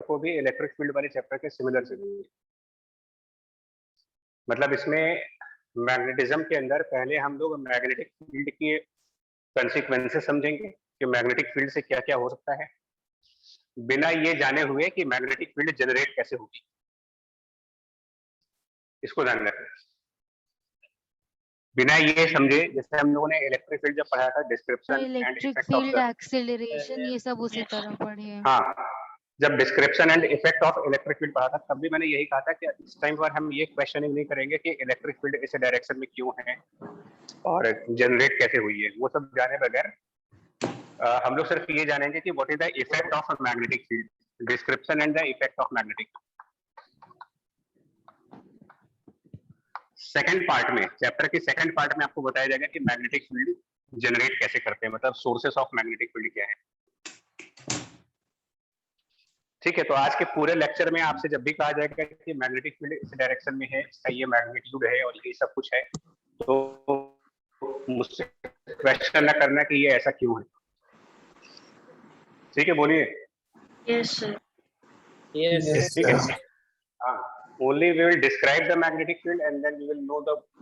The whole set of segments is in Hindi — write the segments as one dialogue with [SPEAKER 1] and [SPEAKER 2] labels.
[SPEAKER 1] को भी इलेक्ट्रिक फील्ड वाले चैप्टर के सिमिलर से देंगे। मतलब इसमें मैग्नेटिज्म के अंदर पहले हम लोग मैग्नेटिक फील्ड के कंसीक्वेंसेस समझेंगे कि मैग्नेटिक फील्ड से क्या क्या हो सकता है, बिना ये जाने हुए कि मैग्नेटिक फील्ड जनरेट कैसे होगी। इसको ध्यान रखें, बिना ये समझे, जैसे हम लोगों ने इलेक्ट्रिक फील्ड जब पढ़ा था, description and
[SPEAKER 2] electric
[SPEAKER 1] effect of
[SPEAKER 2] field,
[SPEAKER 1] the,
[SPEAKER 2] acceleration, ये सब उसी तरह पढ़े हैं।
[SPEAKER 1] हाँ, जब description and effect of electric field पढ़ा था तब भी मैंने यही कहा था कि इस टाइम पर हम ये क्वेश्चनिंग नहीं करेंगे कि इलेक्ट्रिक फील्ड इस डायरेक्शन में क्यों है और जनरेट कैसे हुई है, वो सब जाने बगैर हम लोग सिर्फ ये जानेंगे कि what is the effect of magnetic field, description and the effect of magnetic. Second part में, चैप्टर के सेकंड पार्ट में आपको बताया जाएगा कि मैग्नेटिक फील्ड जनरेट कैसे करते हैं, मतलब सोर्सेस ऑफ मैग्नेटिक फील्ड क्या है। ठीक है, तो आज के पूरे लेक्चर में आपसे जब भी कहा जाएगा कि मैग्नेटिक फील्ड इस डायरेक्शन में है, इसका ये मैग्नीट्यूड है और ये सब कुछ है, तो मुझसे क्वेश्चन न करना कि ये ऐसा क्यों है। ठीक है, बोलिए।
[SPEAKER 3] Yes sir.
[SPEAKER 1] ठीक है, हाँ, only we will describe the magnetic field and then we will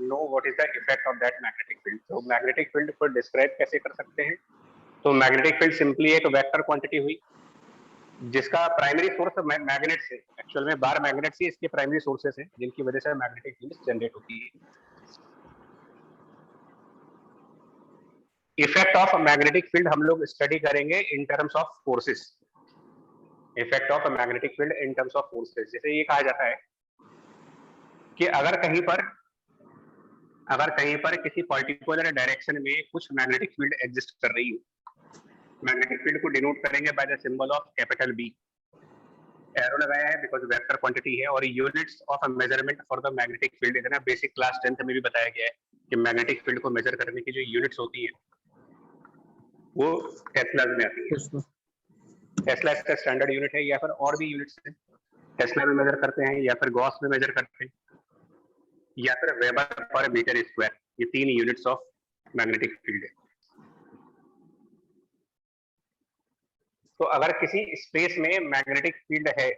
[SPEAKER 1] know what is the effect of that magnetic field। तो magnetic field को describe कैसे कर सकते हैं, तो magnetic field simply एक वेक्टर क्वांटिटी हुई जिसका प्राइमरी सोर्स मैग्नेट से, एक्चुअल में बार मैग्नेट से इसके प्राइमरी सोर्सेस हैं जिनकी वजह से मैग्नेटिक फील्ड जनरेट होती है। इफेक्ट ऑफ मैग्नेटिक फील्ड हम लोग स्टडी करेंगे in terms of forces. Effect of magnetic field in terms of forces, जैसे ये कहा जाता है कि अगर कहीं पर किसी पर्टिकुलर डायरेक्शन में कुछ मैग्नेटिक फील्ड एग्जिस्ट कर रही हो, मैग्नेटिक फील्ड को डिनोट करेंगे by the symbol of capital B. Arrow लगाया है बिकॉज वेक्टर क्वांटिटी है, और units of measurement for the magnetic field इतना बेसिक क्लास 10th में भी बताया गया है कि मैग्नेटिक फील्ड को मेजर करने की जो यूनिट्स होती है वो टेस्ला में आती है। टेस्ला इसका स्टैंडर्ड यूनिट है, या फिर और भी यूनिट्स हैं, टेस्ला में मेजर करते हैं या फिर गॉस में मेजर करते हैं या फिर वेबर पर मीटर स्क्वायर, ये 3 यूनिट्स ऑफ मैग्नेटिक फील्ड है। तो अगर किसी स्पेस में मैग्नेटिक फील्ड है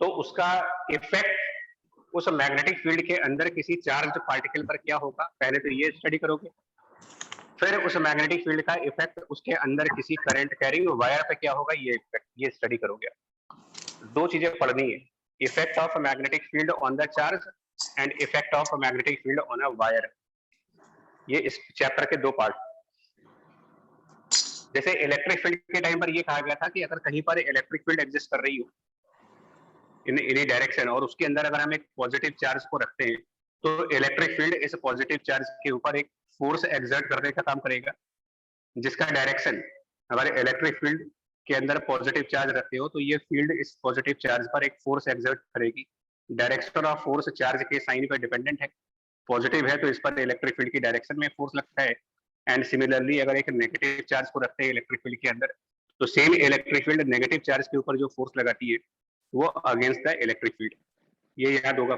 [SPEAKER 1] तो उसका इफेक्ट उस मैग्नेटिक फील्ड के अंदर किसी चार्ज पार्टिकल पर क्या होगा, पहले तो ये स्टडी करोगे, फिर उस मैग्नेटिक फील्ड का इफेक्ट उसके अंदर किसी करंट कैरिंग वायर पे क्या होगा, ये स्टडी करोगे। 2 चीजें पढ़नी है, effect of magnetic field on the charge and effect of magnetic field on a wire. ये इस चैप्टर के 2 पार्ट। जैसे इलेक्ट्रिक फील्ड के टाइम पर ये कहा गया था कि अगर कहीं पर इलेक्ट्रिक फील्ड एग्जिस्ट कर रही हो इन एनी डायरेक्शन और उसके अंदर अगर हम एक पॉजिटिव चार्ज को रखते हैं तो इलेक्ट्रिक फील्ड इस पॉजिटिव चार्ज के ऊपर एक फोर्स एक्सर्ट करने का काम करेगा, जिसका डायरेक्शन, अगर इलेक्ट्रिक फील्ड के अंदर पॉजिटिव चार्ज रखते हो तो ये फील्ड इस पॉजिटिव चार्ज पर एक फोर्स एक्सर्ट करेगी। डायरेक्शन ऑफ फोर्स चार्ज के साइन पर डिपेंडेंट है, पॉजिटिव है तो इस पर इलेक्ट्रिक फील्ड की डायरेक्शन में फोर्स लगता है, एंड सिमिलरली अगर एक नेगेटिव चार्ज को रखते हैं इलेक्ट्रिक फील्ड के अंदर तो same electric field negative charge के ऊपर जो फोर्स लगाती है वो अगेंस्ट द इलेक्ट्रिक फील्ड। ये याद होगा?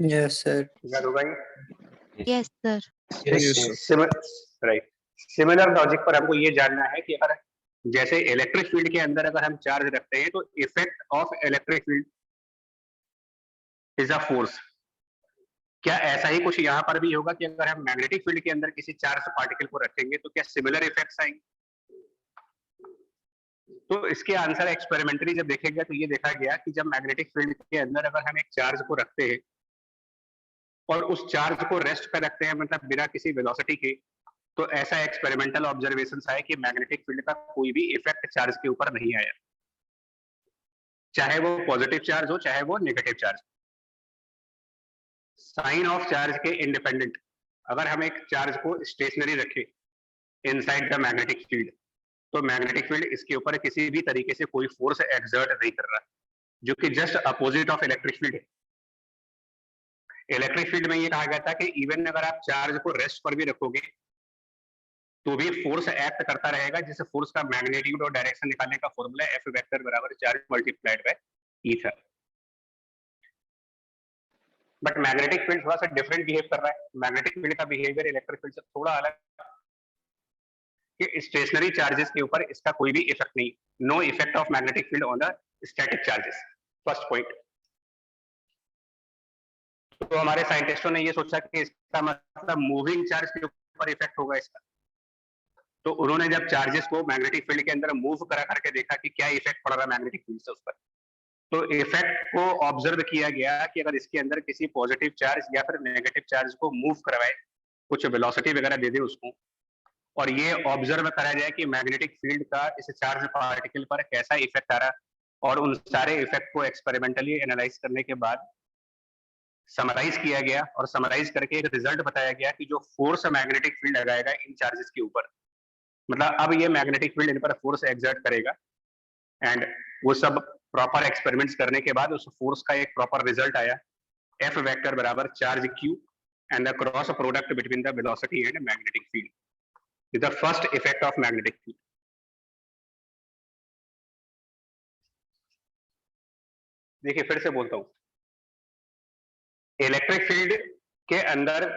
[SPEAKER 4] Yes sir.
[SPEAKER 1] याद होगा ये?
[SPEAKER 2] Yes sir.
[SPEAKER 1] Right. Similar logic पर हमको ये जानना है कि अगर जैसे इलेक्ट्रिक फील्ड के अंदर अगर हम चार्ज रखते हैं तो effect of electric field is a force, क्या ऐसा ही कुछ यहाँ पर भी होगा कि अगर हम मैग्नेटिक फील्ड के अंदर किसी चार्ज पार्टिकल को रखेंगे तो क्या सिमिलर इफेक्ट्स आएंगे? तो इसके आंसर एक्सपेरिमेंटली जब देखेगा तो ये देखा गया कि जब मैग्नेटिक फील्ड के अंदर अगर हम एक चार्ज को रखते हैं और उस चार्ज को रेस्ट पर रखते हैं, मतलब बिना किसी वेलोसिटी के, तो ऐसा एक्सपेरिमेंटल ऑब्जर्वेशन आया कि मैग्नेटिक फील्ड का कोई भी इफेक्ट चार्ज के ऊपर नहीं आया, चाहे वो पॉजिटिव चार्ज हो चाहे वो negative charge. Sign of charge के इंडिपेंडेंट अगर हम एक चार्ज को स्टेशनरी रखें इनसाइड द मैग्नेटिक फील्ड तो मैग्नेटिक फील्ड इसके ऊपर किसी भी तरीके से कोई फोर्स एक्सर्ट नहीं कर रहा, जो कि just opposite of electric field है। इलेक्ट्रिक फील्ड में ये कहा गया था कि इवन अगर आप चार्ज को रेस्ट पर भी रखोगे तो भी फोर्स एक्ट करता रहेगा, जिस फोर्स का मैग्नीट्यूड और डायरेक्शन निकालने का फॉर्मूला एफ वेक्टर बराबर चार्ज मल्टीप्लाइड बाय ई था। बट मैग्नेटिक फील्ड थोड़ा सा डिफरेंट बिहेव कर रहा है, मैग्नेटिक फील्ड का बिहेवियर इलेक्ट्रिक फील्ड से थोड़ा अलग। कि स्टेशनरी चार्जेस के ऊपर इसका कोई भी इफेक्ट नहीं, no effect of magnetic field on the static charges, first point. तो हमारे साइंटिस्टों ने ये सोचा कि इसका मतलब मूविंग चार्ज के ऊपर इफेक्ट होगा इसका। तो उन्होंने जब चार्जेस को मैग्नेटिक फील्ड के अंदर मूव करा करके देखा कि क्या इफेक्ट पड़ रहा है मैग्नेटिक फील्ड से उस पर, तो इफेक्ट को ऑब्जर्व किया गया कि अगर इसके अंदर किसी पॉजिटिव चार्ज या फिर नेगेटिव चार्ज को मूव करवाए, कुछ वेलोसिटी वगैरह दे दे उसको, और ये ऑब्जर्व करा जाए कि मैग्नेटिक फील्ड का इस चार्ज पार्टिकल पर कैसा इफेक्ट आ रहा, और उन सारे इफेक्ट को एक्सपेरिमेंटली एनालाइज करने के बाद समराइज किया गया, और समराइज करके एक रिजल्ट बताया गया कि जो फोर्स मैग्नेटिक फील्ड लगाएगा इन चार्जेस के ऊपर, मतलब अब ये मैग्नेटिक फील्ड इन पर फोर्स एक्सर्ट करेगा, एंड वो सब प्रॉपर एक्सपेरिमेंट्स करने के बाद उस फोर्स का एक प्रॉपर रिजल्ट आया, F वेक्टर बराबर charge Q and the cross product between the velocity and magnetic field is the first effect of magnetic field. देखिए फिर से बोलता हूं, इलेक्ट्रिक फील्ड के अंदर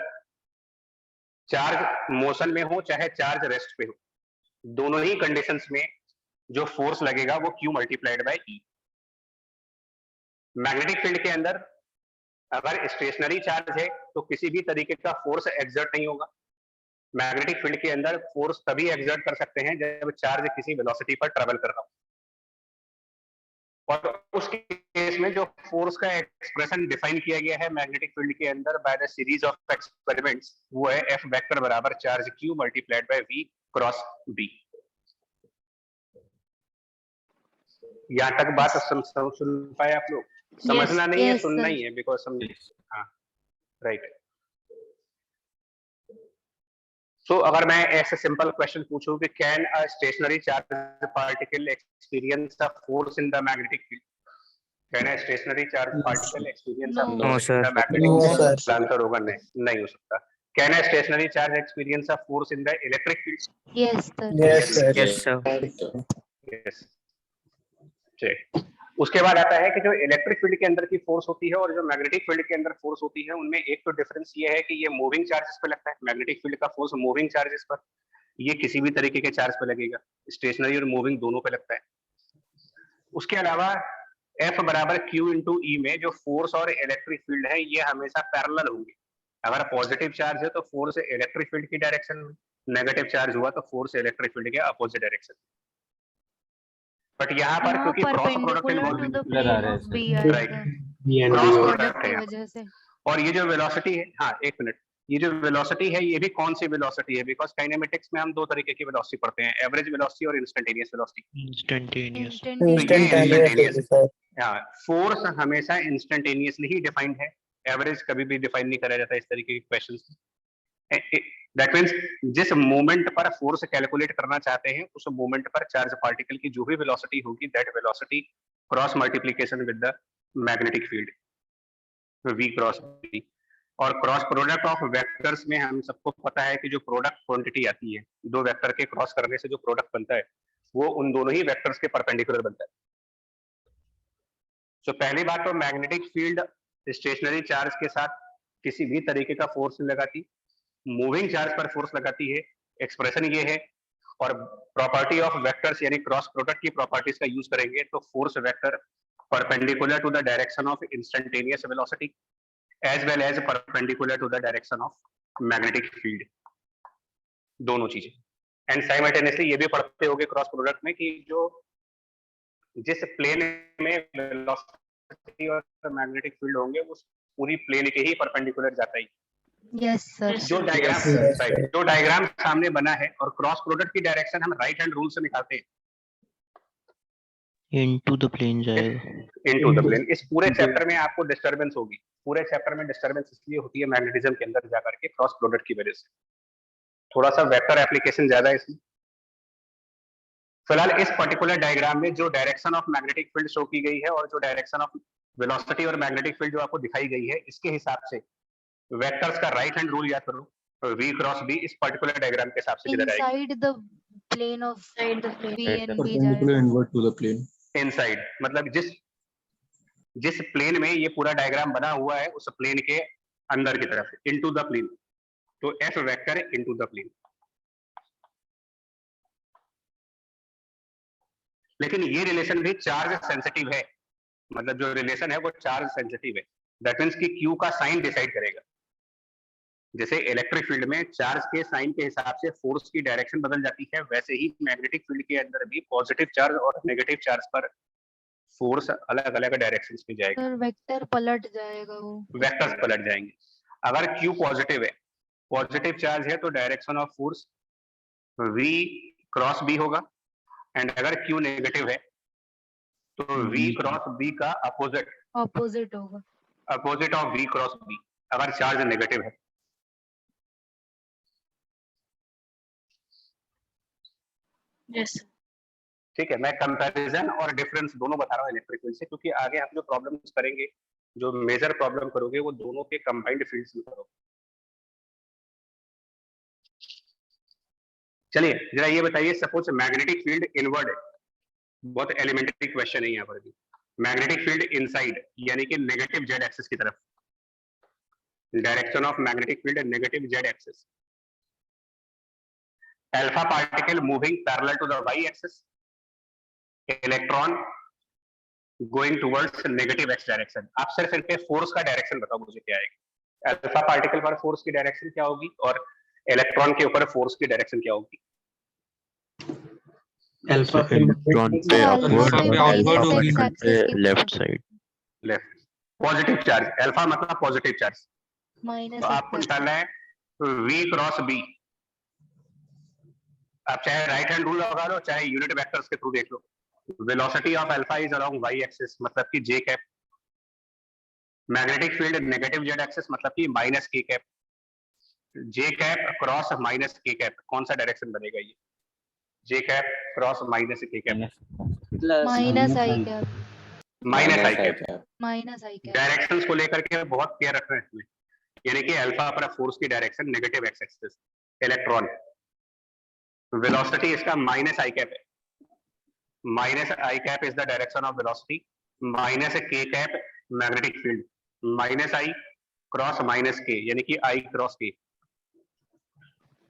[SPEAKER 1] चार्ज मोशन में हो चाहे चार्ज रेस्ट पे हो, दोनों ही कंडीशंस में जो फोर्स लगेगा वो Q multiplied by E। Magnetic field के अंदर अगर स्टेशनरी चार्ज है तो किसी भी तरीके का फोर्स एक्सर्ट नहीं होगा। मैग्नेटिक फील्ड के अंदर फोर्स तभी एक्सर्ट कर सकते हैं जब चार्ज किसी वेलोसिटी पर ट्रेवल कर रहा हो, और उस केस में जो फोर्स का एक्सप्रेशन डिफाइन किया गया है मैग्नेटिक फील्ड के अंदर by the series of experiments, वो है F वेक्टर बराबर charge Q multiplied by V cross B। यहाँ तक बात सुन पाए आप लोग? समझना नहीं है, सुनना ही है, बिकॉज समझ, हाँ राइट। सो अगर मैं ऐसे सिंपल क्वेश्चन पूछूं कि can a stationary charge particle experience the force in the magnetic field, can a stationary charge particle experience the force in the magnetic field? Answer होगा नहीं हो सकता। Can a stationary charge experience the force in the electric field?
[SPEAKER 2] Yes sir.
[SPEAKER 1] Yes. उसके बाद आता है कि जो इलेक्ट्रिक फील्ड के अंदर की फोर्स होती है और जो मैग्नेटिक फील्ड के अंदर फोर्स होती है, उनमें एक तो डिफरेंस ये है कि ये मूविंग चार्जेस पे लगता है, मैग्नेटिक फील्ड का फोर्स मूविंग चार्जेस पर, ये किसी भी तरीके के चार्ज पे लगेगा, स्टेशनरी और मूविंग दोनों पे लगता है। उसके अलावा F बराबर Q इंटू E में जो फोर्स और इलेक्ट्रिक फील्ड है ये हमेशा पैरेलल होंगे। अगर पॉजिटिव चार्ज है तो फोर्स इलेक्ट्रिक फील्ड की डायरेक्शन में, नेगेटिव चार्ज हुआ तो फोर्स इलेक्ट्रिक फील्ड के अपोजिट डायरेक्शन में। बट यहाँ पर क्योंकि क्रॉस प्रोडक्ट इन्वॉल्व है, राइट, क्रॉस प्रोडक्ट है वजह से। और ये जो वेलोसिटी है, हाँ एक मिनट, ये जो वेलोसिटी है ये भी कौन सी वेलोसिटी है? बिकॉज काइनेमेटिक्स में हम दो तरीके की वेलोसिटी पढ़ते हैं, एवरेज वेलोसिटी और इंस्टेंटेनियस वेलोसिटी। इंस्टेंटेनियस, हाँ, फोर्स हमेशा इंस्टेंटेनियसली ही डिफाइंड है, एवरेज कभी भी डिफाइन नहीं करा जाता इस तरीके के क्वेश्चंस। दैट मीन्स जिस मोमेंट पर फोर्स कैलकुलेट करना चाहते हैं उस मोमेंट पर चार्ज पार्टिकल की जो भी वेलोसिटी होगी, that velocity cross multiplication with the magnetic field, V cross B। और क्रॉस प्रोडक्ट ऑफ वेक्टर्स में हम सबको पता है कि जो प्रोडक्ट क्वांटिटी आती है, दो वेक्टर के क्रॉस करने से जो प्रोडक्ट बनता है वो उन दोनों ही वेक्टर्स के परपेंडिकुलर बनता है। तो पहली बात तो मैग्नेटिक फील्ड स्टेशनरी चार्ज के साथ किसी भी तरीके का फोर्स नहीं लगाती, मूविंग चार्ज पर फोर्स लगाती है, एक्सप्रेशन ये है। और प्रॉपर्टी ऑफ वेक्टर्स यानी क्रॉस प्रोडक्ट की प्रॉपर्टीज का यूज करेंगे तो force vector perpendicular to the direction of instantaneous velocity as well as perpendicular to the direction of magnetic field, दोनों चीजें। एंड साइमल्टेनियसली ये भी पढ़ते होंगे क्रॉस प्रोडक्ट में कि जो जिस प्लेन में वेलोसिटी और मैग्नेटिक फील्ड होंगे उस पूरी प्लेन के ही परपेंडिकुलर जाता है।
[SPEAKER 2] Yes sir.
[SPEAKER 1] जो डायग्राम सामने बना है और क्रॉस प्रोडक्ट की डायरेक्शन हम राइट हैंड रूल से निकालते हैं,
[SPEAKER 3] इनटू द प्लेन जाएगा,
[SPEAKER 1] इनटू द प्लेन। इस पूरे चैप्टर में आपको डिस्टरबेंस होगी, पूरे चैप्टर में डिस्टरबेंस इसलिए होती है मैग्नेटिज्म के अंदर जाकर के क्रॉस प्रोडक्ट की वजह से, थोड़ा सा वेक्टर एप्लीकेशन ज्यादा है इसमें। फिलहाल इस पर्टिकुलर डायग्राम में जो direction of magnetic field show की गई है और जो डायरेक्शन ऑफ वेलोसिटी और मैग्नेटिक फील्ड जो आपको दिखाई गई है, इसके हिसाब से वेक्टर्स का राइट हैंड रूल याद करो, V क्रॉस B इस पर्टिकुलर डायग्राम के हिसाब से किधर आएगा?
[SPEAKER 2] Inside the plane of V and B
[SPEAKER 4] invert to the plane.
[SPEAKER 1] Inside मतलब जिस प्लेन में ये पूरा डायग्राम बना हुआ है उस प्लेन के अंदर की तरफ, इनटू द प्लेन। तो F vector into the plane. लेकिन ये रिलेशन भी चार्ज सेंसिटिव है, मतलब जो रिलेशन है वो चार्ज सेंसिटिव है। दैट मीन्स कि क्यू का साइन डिसाइड करेगा। जैसे इलेक्ट्रिक फील्ड में चार्ज के साइन के हिसाब से फोर्स की डायरेक्शन बदल जाती है, वैसे ही मैग्नेटिक फील्ड के अंदर भी पॉजिटिव चार्ज और नेगेटिव चार्ज पर फोर्स अलग अलग डायरेक्शन में जाएगा।
[SPEAKER 2] सर वेक्टर पलट जाएगा वो।
[SPEAKER 1] वेक्टर्स पलट जाएंगे। अगर क्यू पॉजिटिव है, पॉजिटिव चार्ज है, तो direction of force v cross b होगा, एंड अगर क्यू नेगेटिव है तो v क्रॉस b का
[SPEAKER 2] ऑपोजिट होगा,
[SPEAKER 1] opposite of v cross b, अगर चार्ज नेगेटिव है।
[SPEAKER 3] यस
[SPEAKER 1] ठीक है, मैं कंपैरिजन और डिफरेंस दोनों बता रहा हूँ इलेक्ट्रिक फील्ड से, क्योंकि आगे आप जो प्रॉब्लम्स करेंगे, जो मेजर प्रॉब्लम करोगे, वो दोनों के कंबाइंड फील्ड्स में करोगे। चलिए जरा ये बताइए, सपोज मैग्नेटिक फील्ड इनवर्ड है, बहुत एलिमेंट्री क्वेश्चन है यहाँ पर भी। मैग्नेटिक फील्ड इनसाइड, यानी कि नेगेटिव जेड एक्सिस की तरफ, direction of magnetic field negative Z axis. Alpha particle moving parallel to the Y axis, electron going towards negative X direction. आप सिर्फ इनके फोर्स का डायरेक्शन बताओ मुझे क्या आएगा। अल्फा पार्टिकल पर फोर्स की डायरेक्शन क्या होगी और इलेक्ट्रॉन के ऊपर फोर्स की डायरेक्शन क्या होगी?
[SPEAKER 4] अल्फा पे
[SPEAKER 5] इलेक्ट्रॉन पे अपवर्ड होगी, left side
[SPEAKER 1] left. Positive charge, alpha मतलब पॉजिटिव चार्ज,
[SPEAKER 2] माइनस
[SPEAKER 1] तो आपको निकालना है v क्रॉस b। आप चाहे राइट हैंड रूल लगा लो, चाहे यूनिट वेक्टर्स के थ्रू देख लो। Velocity of alpha is along Y axis, मतलब कि J cap. Magnetic field negative Z axis, मतलब कि minus K cap. J cap cross minus K cap, कौन सा डायरेक्शन बनेगा ये? J cap cross minus K cap,
[SPEAKER 2] minus I cap,
[SPEAKER 1] minus I cap.
[SPEAKER 2] Minus I cap.
[SPEAKER 1] Directions को लेकर के बहुत केयर रखना है इसमें, यानी कि अल्फा पर फोर्स की direction negative X axis, electron. Velocity इसका माइनस आई कैप है, minus I cap is the direction of velocity, minus K cap magnetic field, minus I cross minus के, यानी कि आई क्रॉस के,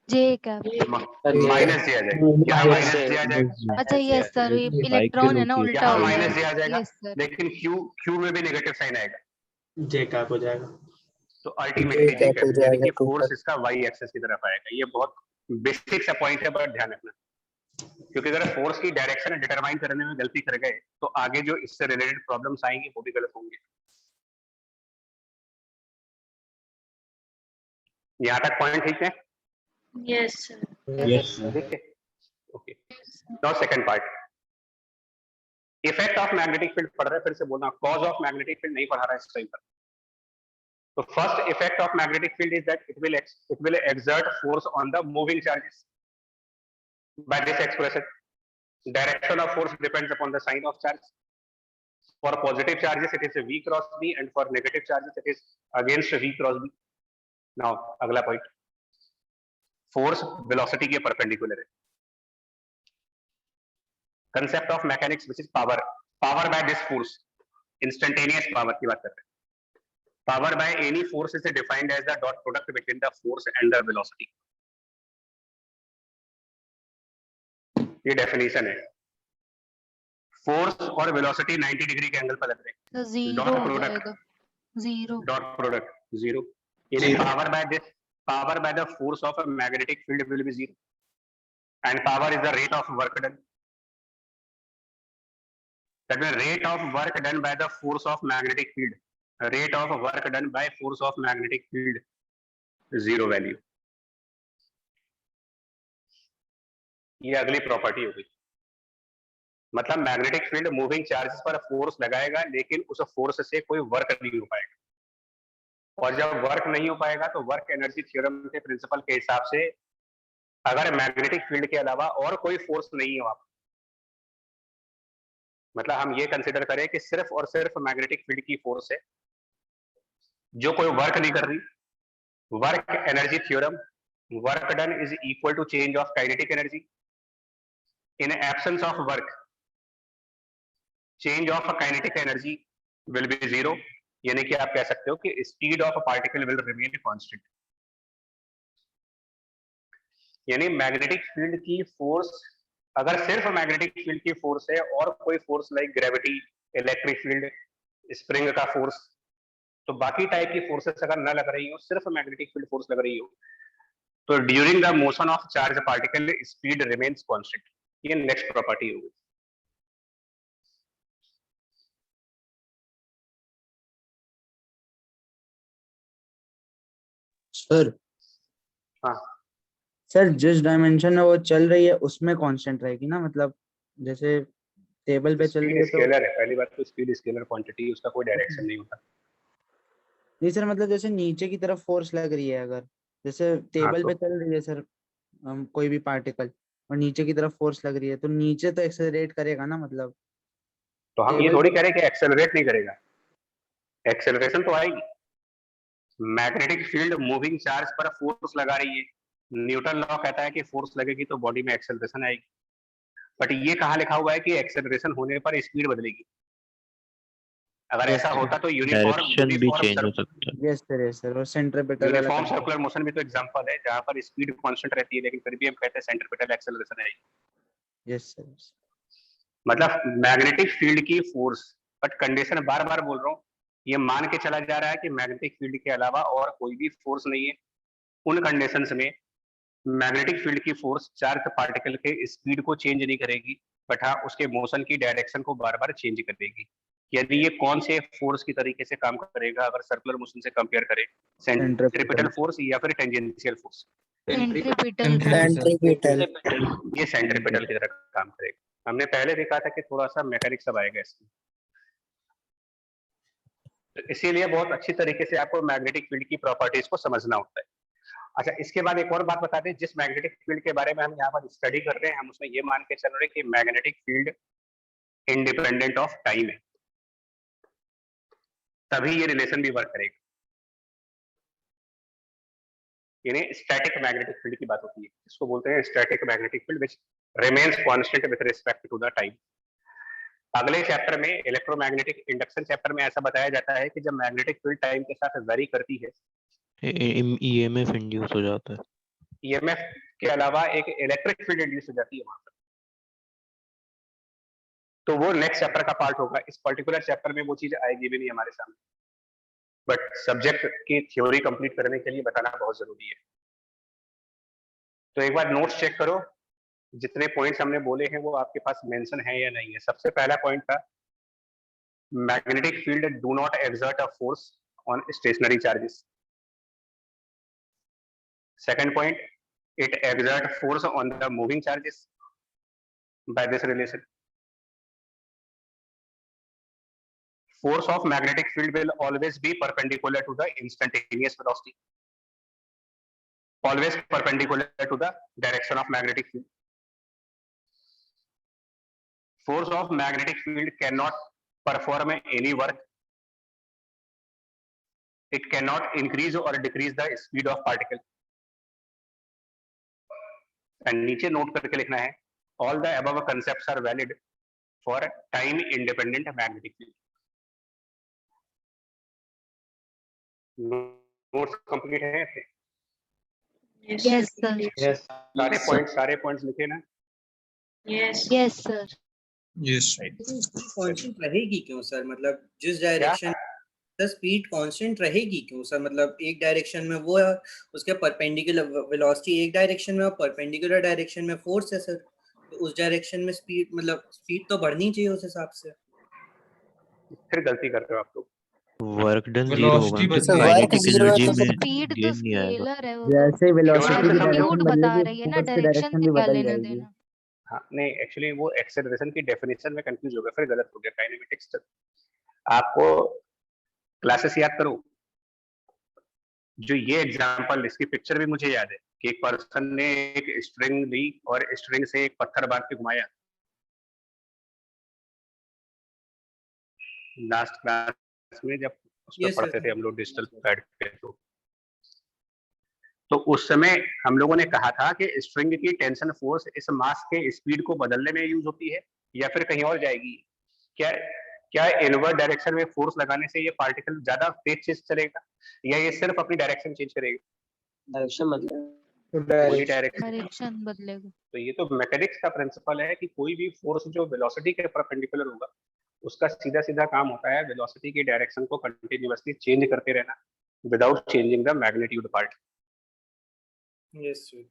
[SPEAKER 2] जे कैप।
[SPEAKER 1] माइनस जे आ जाएगा। क्या माइनस जे आ जाएगा?
[SPEAKER 2] अच्छा यस सर, इलेक्ट्रॉन है ना, उल्टा
[SPEAKER 1] यहाँ
[SPEAKER 2] हो
[SPEAKER 1] माइनस जे आ जाएगा,
[SPEAKER 2] यस सर।
[SPEAKER 1] लेकिन क्यू में भी नेगेटिव साइन आएगा,
[SPEAKER 4] जे कैप हो जाएगा।
[SPEAKER 1] तो अल्टीमेटली जे कैप, यानी कि फोर्स इसका वाई एक्सिस की तरफ आएगा। ये बहुत बेसिक सा पॉइंट है, पर ध्यान रखना, क्योंकि अगर फोर्स की डायरेक्शन डिटरमाइन करने में गलती कर गए तो आगे जो इससे रिलेटेड प्रॉब्लम्स आएंगे वो भी गलत होंगे। यहाँ तक पॉइंट ठीक है?
[SPEAKER 3] Yes sir.
[SPEAKER 4] यस
[SPEAKER 1] ठीक है, okay. Now second part, effect of magnetic field पढ़ रहे हैं, फिर से बोलना, कॉज ऑफ मैग्नेटिक फील्ड नहीं पढ़ा रहा है इस टाइम पर। तो first effect of magnetic field is that it will exert force on the moving charges. By this expression, direction of force depends upon the sign of charge. For positive charges it is v cross b, and for negative charges it is against v cross b. Now अगला point, force velocity के perpendicular है। Concept of mechanics which is power by this force, instantaneous power की बात कर रहे हैं। Power by any force is defined as the dot product between the force and the velocity. ये डेफिनेशन है। फोर्स और वेलोसिटी 90 डिग्री के एंगल पर लग रहे हैं।
[SPEAKER 2] जीरो
[SPEAKER 1] डॉट
[SPEAKER 2] हो
[SPEAKER 1] प्रोडक्ट,
[SPEAKER 2] जाएगा, जीरो।
[SPEAKER 1] डॉट प्रोडक्ट जीरो, यानी power by the force of a magnetic field will be zero, and power is the rate of work done. That means rate of work done by the force of magnetic field, rate of work done by force of magnetic field, zero value. ये अगली प्रॉपर्टी होगी, मतलब मैग्नेटिक फील्ड मूविंग चार्जेस पर फोर्स लगाएगा, लेकिन उस फोर्स से कोई वर्क नहीं हो पाएगा। और जब वर्क नहीं हो पाएगा तो वर्क एनर्जी थ्योरम के प्रिंसिपल के हिसाब से अगर मैग्नेटिक फील्ड के अलावा और कोई फोर्स नहीं है वहां, मतलब हम ये कंसिडर करें कि सिर्फ और सिर्फ मैग्नेटिक फील्ड की फोर्स है जो कोई वर्क नहीं कर रही, work energy theorem, work done is equal to change of kinetic energy. In absence of work, change of kinetic energy will be zero, यानी कि आप कह सकते हो कि speed of particle will remain constant. यानी मैग्नेटिक फील्ड की फोर्स अगर सिर्फ मैग्नेटिक फील्ड की फोर्स है और कोई force like gravity, electric field, spring का फोर्स, तो बाकी टाइप की फोर्सेस अगर न लग रही हो, सिर्फ मैग्नेटिक फील्ड फोर्स लग रही हो, तो during the motion of charge particle speed remains constant. ये नेक्स्ट प्रॉपर्टी होगी।
[SPEAKER 6] सर
[SPEAKER 1] हाँ
[SPEAKER 6] सर जिस डायमेंशन में वो चल रही है उसमें कांस्टेंट रहेगी ना, मतलब जैसे टेबल पे चल रही
[SPEAKER 1] स्पीड
[SPEAKER 6] है तो
[SPEAKER 1] स्केलर है, पहली बात तो स्पीड स्केलर क्वांटिटी, उसका कोई डायरेक्शन नहीं होता।
[SPEAKER 6] नहीं सर, मतलब जैसे नीचे की तरफ फोर्स लग रही है, अगर जैसे टेबल
[SPEAKER 1] तो-
[SPEAKER 6] पे चल रही है सर कोई भी पार्टिकल और नीचे की तरफ फोर्स लग रही है तो नीचे तो एक्सेलरेट करेगा ना, मतलब
[SPEAKER 1] तो हम ये
[SPEAKER 6] टेबल
[SPEAKER 1] थोड़ी
[SPEAKER 6] पे।
[SPEAKER 1] कह रहे हैं कि एक्सेलरेट नहीं करेगा, एक्सेलरेशन तो आएगी। मैग्नेटिक फील्ड मूविंग चार्ज पर फोर्स लगा रही है, न्यूटन लॉ कहता है कि फोर्स लगेगी तो बॉडी में एक्सेलरेशन आएगी, बट ये कहाँ लिखा हुआ है कि एक्सेलरेशन होने पर स्पीड बदलेगी? अगर
[SPEAKER 6] यस
[SPEAKER 1] ऐसा
[SPEAKER 6] सर,
[SPEAKER 1] होता तो
[SPEAKER 5] डायरेक्शन भी चेंज हो सकता है।
[SPEAKER 6] यस सर, यस सर, और सेंट्रीपिटल वाला
[SPEAKER 1] यूनिफॉर्म
[SPEAKER 6] concept।
[SPEAKER 1] सर्कुलर मोशन भी तो एग्जांपल है जहां पर स्पीड कांस्टेंट रहती है, लेकिन फिर भी हम कहते हैं सेंट्रीपिटल एक्सेलरेशन है।
[SPEAKER 6] Yes sir, yes।
[SPEAKER 1] मतलब मैग्नेटिक फील्ड की फोर्स, बट कंडीशन बार बार बोल रहा हूँ, ये मान के चला जा रहा है कि मैग्नेटिक फील्ड के अलावा और कोई भी फोर्स नहीं है। उन कंडीशंस में मैग्नेटिक फील्ड की फोर्स चार्ज पार्टिकल के स्पीड को चेंज नहीं करेगी, बट हाँ उसके मोशन की डायरेक्शन को बार बार चेंज करेगी। यदि ये कौन से फोर्स की तरीके से काम करेगा अगर सर्कुलर मोशन से कंपेयर करें, सेंट्रीपिटल फोर्स या फिर टेंजेंशियल फोर्स?
[SPEAKER 2] Centripetal
[SPEAKER 6] centripetal.
[SPEAKER 1] ये सेंट्रीपिटल की तरह काम करेगा। हमने पहले देखा था कि थोड़ा सा मैकेनिक्स सब आएगा इसमें, तो इसीलिए बहुत अच्छी तरीके से आपको मैग्नेटिक फील्ड की प्रॉपर्टीज को समझना होता है। अच्छा, इसके बाद एक और बात बता दें, जिस मैग्नेटिक फील्ड के बारे में हम यहाँ पर स्टडी कर रहे हैं, हम उसमें ये मान के चल रहे हैं कि magnetic field independent of time है, तभी ये रिलेशन भी वर्क करेगा। यानी स्टैटिक मैग्नेटिक फील्ड की बात होती है, इसको बोलते हैं static magnetic field which remains constant with respect to the time. अगले चैप्टर में, इलेक्ट्रोमैग्नेटिक इंडक्शन चैप्टर में, ऐसा बताया जाता है कि जब मैग्नेटिक फील्ड टाइम के साथ वेरी करती है,
[SPEAKER 5] ईएमएफ इंड्यूस हो जाता है।
[SPEAKER 1] ईएमएफ के अलावा एक इलेक्ट्रिक फील्ड इंड्यूस हो जाती है वहां पर, तो वो नेक्स्ट चैप्टर का पार्ट होगा। इस पर्टिकुलर चैप्टर में वो चीज आएगी भी नहीं हमारे सामने, बट सब्जेक्ट की थ्योरी कंप्लीट करने के लिए बताना बहुत जरूरी है। तो एक बार नोट्स चेक करो, जितने पॉइंट्स हमने बोले हैं वो आपके पास मेंशन है या नहीं है। सबसे पहला पॉइंट था, magnetic field do not exert a force on stationary charges. Second point, it exert force on the moving charges by this relation. Force of magnetic field will always be perpendicular to the instantaneous velocity, always perpendicular to the direction of magnetic field. Force of magnetic field cannot perform any work. It cannot increase or decrease the speed of particle. And नीचे नोट करके लिखना है, all the above concepts are valid for time independent magnetic field. Notes complete है?
[SPEAKER 3] Yes,
[SPEAKER 2] Yes,
[SPEAKER 3] sir.
[SPEAKER 2] sir.
[SPEAKER 4] Yes
[SPEAKER 1] सारे पॉइंट्स लिखे ना?
[SPEAKER 3] Yes.
[SPEAKER 2] Yes, sir.
[SPEAKER 5] Yes
[SPEAKER 7] constant रहेगी क्यों सर, मतलब जिस डायरेक्शन स्पीड कांस्टेंट रहेगी क्यों सर, मतलब एक डायरेक्शन में वो है, उसके परपेंडिकुलर वेलोसिटी एक डायरेक्शन में और परपेंडिकुलर डायरेक्शन में फोर्स है सर, तो उस डायरेक्शन में स्पीड, मतलब स्पीड तो बढ़नी चाहिए उस हिसाब से।
[SPEAKER 1] फिर गलती कर रहे हो आप लोग।
[SPEAKER 5] वर्क डन जीरो होगा
[SPEAKER 8] Velocity
[SPEAKER 5] तो
[SPEAKER 8] बदलेगी।
[SPEAKER 5] काइनेटिक एनर्जी में
[SPEAKER 2] स्पीड तो
[SPEAKER 5] गेन नहीं आएगा।
[SPEAKER 2] स्केलर है वो,
[SPEAKER 6] जैसे वेलोसिटी की
[SPEAKER 1] Velocity
[SPEAKER 6] डायरेक्शन
[SPEAKER 2] मैग्नीट्यूड बता
[SPEAKER 6] बदलेगी,
[SPEAKER 2] रही है ना,
[SPEAKER 6] फोर्स की
[SPEAKER 2] डायरेक्शन
[SPEAKER 6] डायरेक्शन
[SPEAKER 2] से
[SPEAKER 6] भी
[SPEAKER 2] क्या
[SPEAKER 6] बदल
[SPEAKER 2] लेना
[SPEAKER 6] जाएगी।
[SPEAKER 2] देना।
[SPEAKER 1] हाँ नहीं, एक्चुअली वो एक्सेलरेशन की डेफिनेशन में कंफ्यूज हो गया, फिर गलत हो गया काइनेमेटिक्स। आपको क्लासेस याद करो, जो ये एग्जांपल, इसकी पिक्चर भी मुझे याद है कि एक पर्सन ने एक स्ट्रिंग ली और स्ट्रिंग से एक पत्थर बांध के घुमाया। लास्ट क्लास में जब उसमें
[SPEAKER 7] Yes, sir.
[SPEAKER 1] पढ़ते थे हम लोग डिजिटल पैड पे, तो उस समय हम लोगों ने कहा था कि स्ट्रिंग की टेंशन फोर्स इस मास के स्पीड को बदलने में यूज होती है या फिर कहीं और जाएगी। क्या इनवर्ड डायरेक्शन में फोर्स लगाने से ये पार्टिकल ज्यादा तेज चलेगा या ये सिर्फ अपनी डायरेक्शन चेंज करेगा?
[SPEAKER 4] डायरेक्शन मतलब
[SPEAKER 6] डायरेक्शन
[SPEAKER 2] डायरेक्शन बदलेगा।
[SPEAKER 1] तो ये तो मैकेनिक्स का प्रिंसिपल है कि कोई भी फोर्स जो वेलोसिटी के परपेंडिकुलर होगा उसका सीधा सीधा काम होता है वेलोसिटी की डायरेक्शन को कंटिन्यूअसली चेंज करते रहना without changing the magnitude part.
[SPEAKER 4] Yes sir.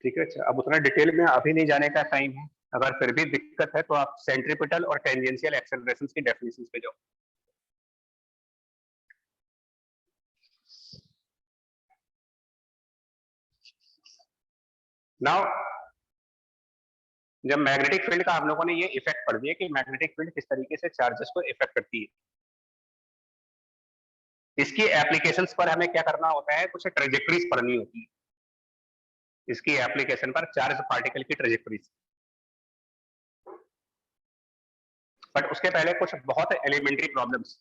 [SPEAKER 1] ठीक है, अच्छा अब उतना डिटेल में अभी नहीं जाने का टाइम है। अगर फिर भी दिक्कत है तो आप सेंट्रीपिटल और टेंजेंशियल एक्सेलरेशंस की डेफिनेशंस पे जाओ। नाउ जब मैग्नेटिक फील्ड का आप लोगों ने ये इफेक्ट पढ़ दिया कि मैग्नेटिक फील्ड किस तरीके से चार्जेस को इफेक्ट करती है, इसकी एप्लीकेशंस पर हमें क्या करना होता है, कुछ ट्रेजेक्टरीज पढ़नी होती है इसकी एप्लीकेशन पर, चार्ज पार्टिकल की ट्रेजेक्टरीज। बट उसके पहले कुछ बहुत एलिमेंट्री प्रॉब्लम्स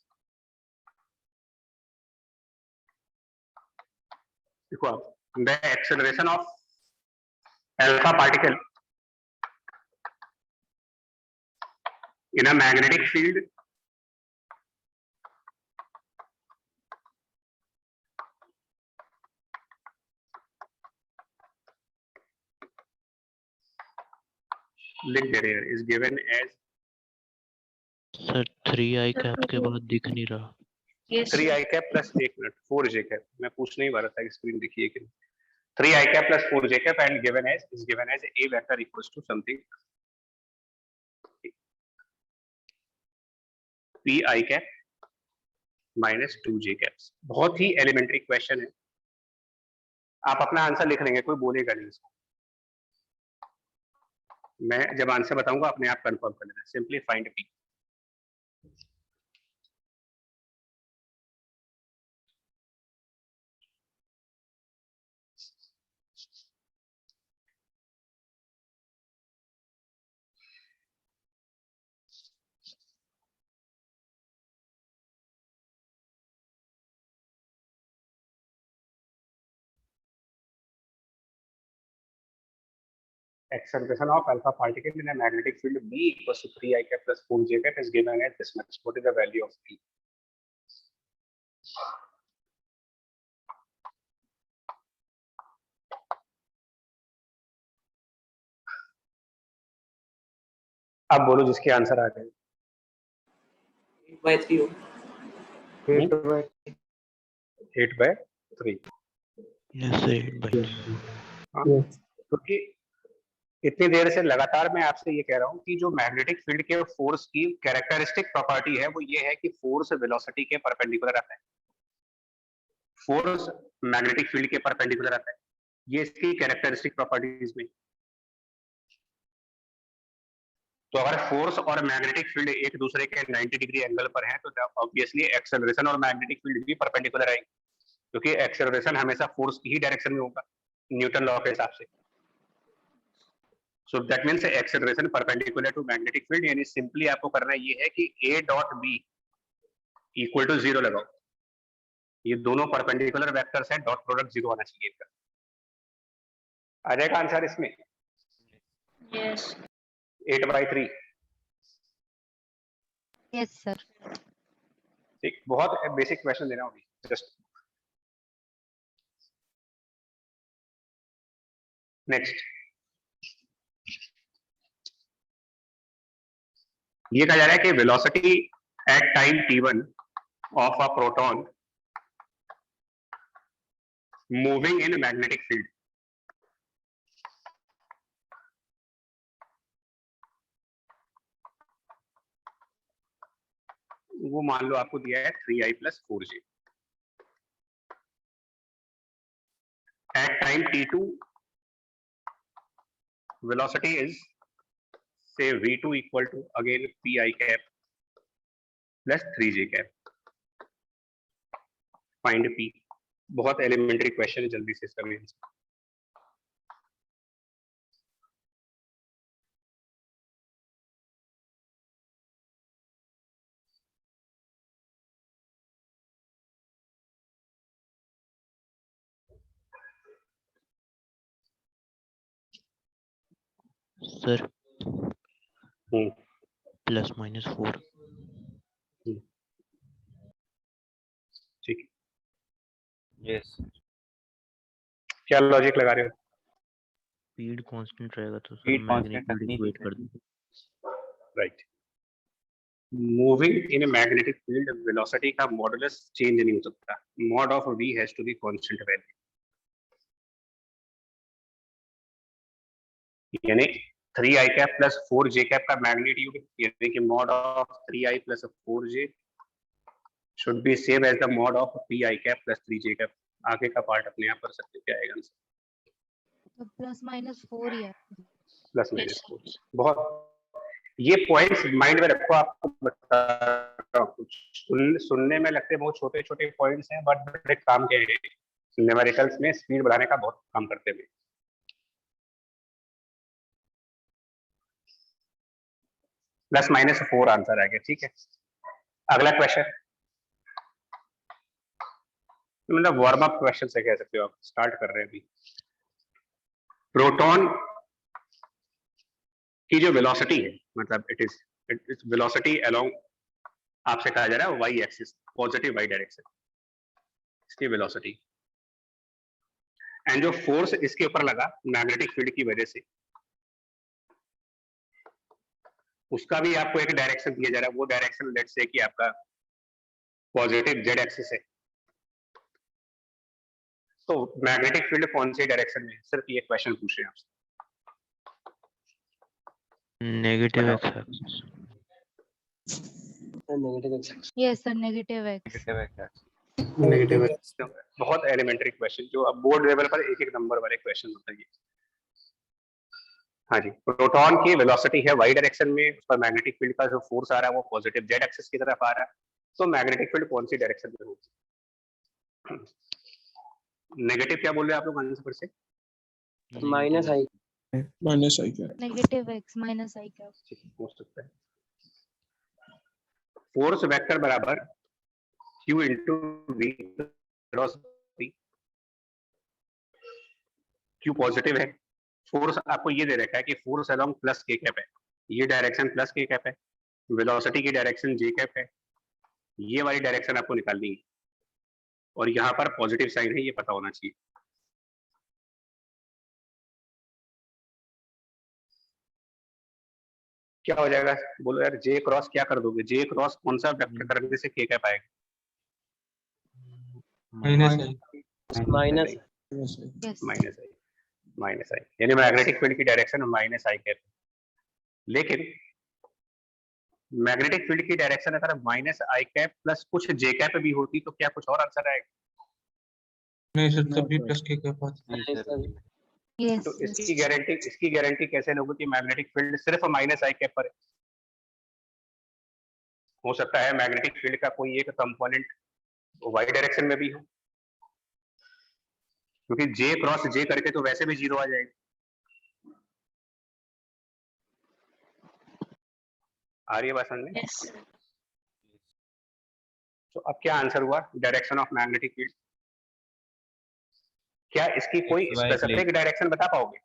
[SPEAKER 1] देखो आप, the acceleration of alpha particle in a magnetic field लिख दे रहे हैं is given as
[SPEAKER 8] sir 3i cap के बाद दिख नहीं रहा।
[SPEAKER 3] Yes.
[SPEAKER 1] 3i cap plus 1 minute 4j cap, मैं पूछने ही वाला था कि स्क्रीन दिखी है कि नहीं। 3i cap plus 4j cap and given as is given as a vector equals to something pi cap minus 2j caps। बहुत ही एलिमेंट्री क्वेश्चन है, आप अपना आंसर लिख लेंगे, कोई बोलेगा नहीं इसको। मैं जब आंसर बताऊंगा अपने आप कंफर्म कर लेना, simply find P. Acceleration of alpha particle in a magnetic field B equals to 3i cap plus 4j cap is given as this much. What is the value of P? अब बोलो जिसके आंसर आ गए।
[SPEAKER 4] 8/3
[SPEAKER 1] 8/3।
[SPEAKER 8] यस 8/3।
[SPEAKER 1] क्योंकि इतनी देर से लगातार मैं आपसे ये कह रहा हूँ कि जो मैग्नेटिक फील्ड के फोर्स की कैरेक्टरिस्टिक प्रॉपर्टी है वो ये है कि फोर्स वेलोसिटी के परपेंडिकुलर आता है। फोर्स मैग्नेटिक फील्ड के परपेंडिकुलर आता है, ये इसकी कैरेक्टरिस्टिक प्रॉपर्टीज में। तो अगर फोर्स और मैग्नेटिक फील्ड एक दूसरे के 90 डिग्री एंगल पर हैं तो ऑब्वियसली एक्सेलरेशन और मैग्नेटिक फील्ड भी परपेंडिकुलर आएंगे, क्योंकि एक्सेलरेशन हमेशा फोर्स की ही डायरेक्शन में होगा न्यूटन लॉ के हिसाब से। So that means acceleration perpendicular to magnetic field, यानी सिंपली आपको करना ये है कि a dot b equal to 0 लगाओ। ये दोनों परपेंडिकुलर वेक्टर्स हैं, डॉट प्रोडक्ट 0 आना चाहिए इनका। आ जाएगा आंसर इसमें?
[SPEAKER 3] Yes.
[SPEAKER 1] 8/3।
[SPEAKER 2] Yes sir.
[SPEAKER 1] ठीक, बहुत बेसिक क्वेश्चन दे रहा हूँ जस्ट। नेक्स्ट, ये कहा जा रहा है कि velocity at time t1 of a proton moving in magnetic field. वो मान लो आपको दिया है 3i plus 4j। At time t2 velocity is say v2 equal to again pi cap plus 3j cap। find p। बहुत एलिमेंट्री क्वेश्चन है, जल्दी से इसका भी आंसर।
[SPEAKER 8] सर +-4।
[SPEAKER 1] ठीक,
[SPEAKER 5] यस
[SPEAKER 1] क्या लॉजिक लगा रहे हो?
[SPEAKER 8] स्पीड कांस्टेंट रहेगा तो सर
[SPEAKER 1] Speed constant
[SPEAKER 8] मैग्नेटिक
[SPEAKER 1] रखनी
[SPEAKER 8] इक्वेट
[SPEAKER 1] है।
[SPEAKER 8] कर देंगे।
[SPEAKER 1] Right. Moving in a magnetic field velocity का मॉडुलस चेंज नहीं हो सकता, mod of v has to be constant value, यानी 3i cap plus 4j cap का मैग्नीट्यूड यानी कि mod of 3i plus 4j should be same as the mod of 3i cap plus 3j cap. आगे का पार्ट अपने आप कर सकते, क्या आएगा आंसर?
[SPEAKER 2] तो प्लस माइनस 4 ही है।
[SPEAKER 1] Plus minus 4। बहुत ये पॉइंट्स माइंड में रखो, आपको बता रहा हूं, कुछ सुनने में लगते बहुत छोटे छोटे पॉइंट्स हैं बट बड़े काम के हैं, न्यूमेरिकल्स में स्पीड बढ़ाने का बहुत काम करते हैं। प्लस माइनस 4 आंसर आ गया, ठीक है। अगला क्वेश्चन, मतलब वार्म अप क्वेश्चन से कह सकते हो आप, स्टार्ट कर रहे हैं अभी। प्रोटॉन की जो वेलोसिटी है, मतलब इट इज वेलोसिटी अलोंग, आपसे कहा जा रहा है Y axis, positive Y direction, इसकी वेलोसिटी, एंड जो फोर्स इसके ऊपर लगा मैग्नेटिक फील्ड की वजह से, उसका भी आपको एक डायरेक्शन दिया जा रहा है। वो डायरेक्शन लेट्स से कि आपका पॉजिटिव जेड एक्सिस है, तो मैग्नेटिक फील्ड कौन सी डायरेक्शन में है, सिर्फ ये क्वेश्चन पूछ रहे हैं आपसे।
[SPEAKER 8] नेगेटिव
[SPEAKER 1] बताओ।
[SPEAKER 8] X axis.
[SPEAKER 2] Yes sir, negative x.
[SPEAKER 1] Negative बहुत एलिमेंट्री क्वेश्चन, जो अब बोर्ड लेवल पर एक एक नंबर वाले क्वेश्चन होते हैं। हाँ जी, प्रोटॉन की वेलोसिटी है वाई डायरेक्शन में, उस पर मैग्नेटिक फील्ड का जो फोर्स आ रहा है वो पॉजिटिव जेड एक्सिस की तरफ आ रहा है, तो मैग्नेटिक फील्ड कौन सी डायरेक्शन में होगी? नेगेटिव क्या बोल रहे हैं आप लोग आंसर पर से?
[SPEAKER 5] माइनस आई क्या?
[SPEAKER 2] नेगेटिव एक्स माइनस आई का।
[SPEAKER 1] हो सकता है। फोर्स वेक्टर बराबर Q into V cross V. Q positive है, फोर्स आपको ये दे रखा है कि force along plus k cap है, ये डायरेक्शन प्लस के कैप है, वेलोसिटी की डायरेक्शन जे कैप है, ये वाली डायरेक्शन आपको निकालनी है, और यहाँ पर पॉजिटिव साइन है, ये पता होना चाहिए। क्या हो जाएगा बोलो यार, जे क्रॉस क्या कर दोगे? जे क्रॉस कौन सा वेक्टर करने से के कैप आएगा?
[SPEAKER 5] माइनस
[SPEAKER 1] माइनस आई, माइनस आई, यानी मैग्नेटिक फील्ड की डायरेक्शन माइनस आई कैप। लेकिन मैग्नेटिक फील्ड की डायरेक्शन अगर माइनस आई कैप प्लस कुछ जे कैप भी होती तो क्या कुछ और आंसर आएगा?
[SPEAKER 5] नहीं सर, तभी प्लस के कैप आता है।
[SPEAKER 2] यस
[SPEAKER 1] तो इसकी गारंटी कैसे लोगे कि मैग्नेटिक फील्ड सिर्फ माइनस आई कैप पर है? हो सकता है मैग्नेटिक फील्ड का कोई एक कंपोनेंट वाई डायरेक्शन में भी हो, क्योंकि जे क्रॉस जे करके तो वैसे भी जीरो आ जाएगा। आ रही है बात समझ में?
[SPEAKER 3] Yes.
[SPEAKER 1] तो अब क्या आंसर हुआ? Direction of magnetic field. क्या इसकी कोई स्पेसिफिक डायरेक्शन बता पाओगे,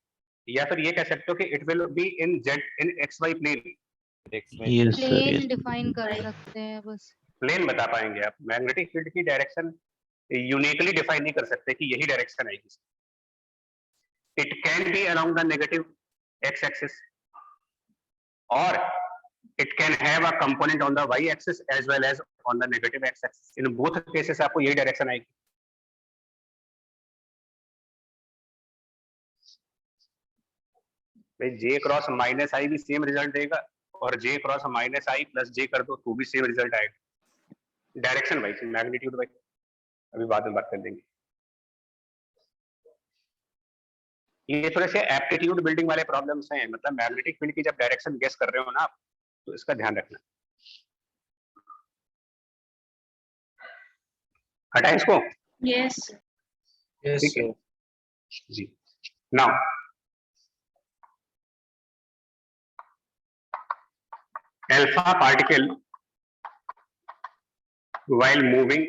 [SPEAKER 1] या फिर ये कह सकते हो कि it will be in Z in X Y plane?
[SPEAKER 8] Yes sir,
[SPEAKER 2] plane define कर सकते हैं बस।
[SPEAKER 1] प्लेन बता पाएंगे आप? मैग्नेटिक फील्ड की डायरेक्शन यूनिकली डिफाइन नहीं कर सकते कि यही डायरेक्शन आएगी। It can be along the negative X axis, और it can have a component on the y axis as well as on the negative x axis. In both cases आपको यही डायरेक्शन आएगी। भाई जे क्रॉस माइनस आई भी सेम रिजल्ट देगा, और जे क्रॉस माइनस आई प्लस जे कर दो तो भी सेम रिजल्ट आएगा। डायरेक्शन वाइज, मैग्नीट्यूड वाइज अभी बाद में बात कर लेंगे। ये थोड़े से एप्टीट्यूड बिल्डिंग वाले प्रॉब्लम्स हैं, मतलब मैग्नेटिक फील्ड की जब डायरेक्शन गेस कर रहे हो ना आप, तो इसका ध्यान रखना। हटाए इसको?
[SPEAKER 3] Yes.
[SPEAKER 1] ठीक है जी। Now alpha particle while moving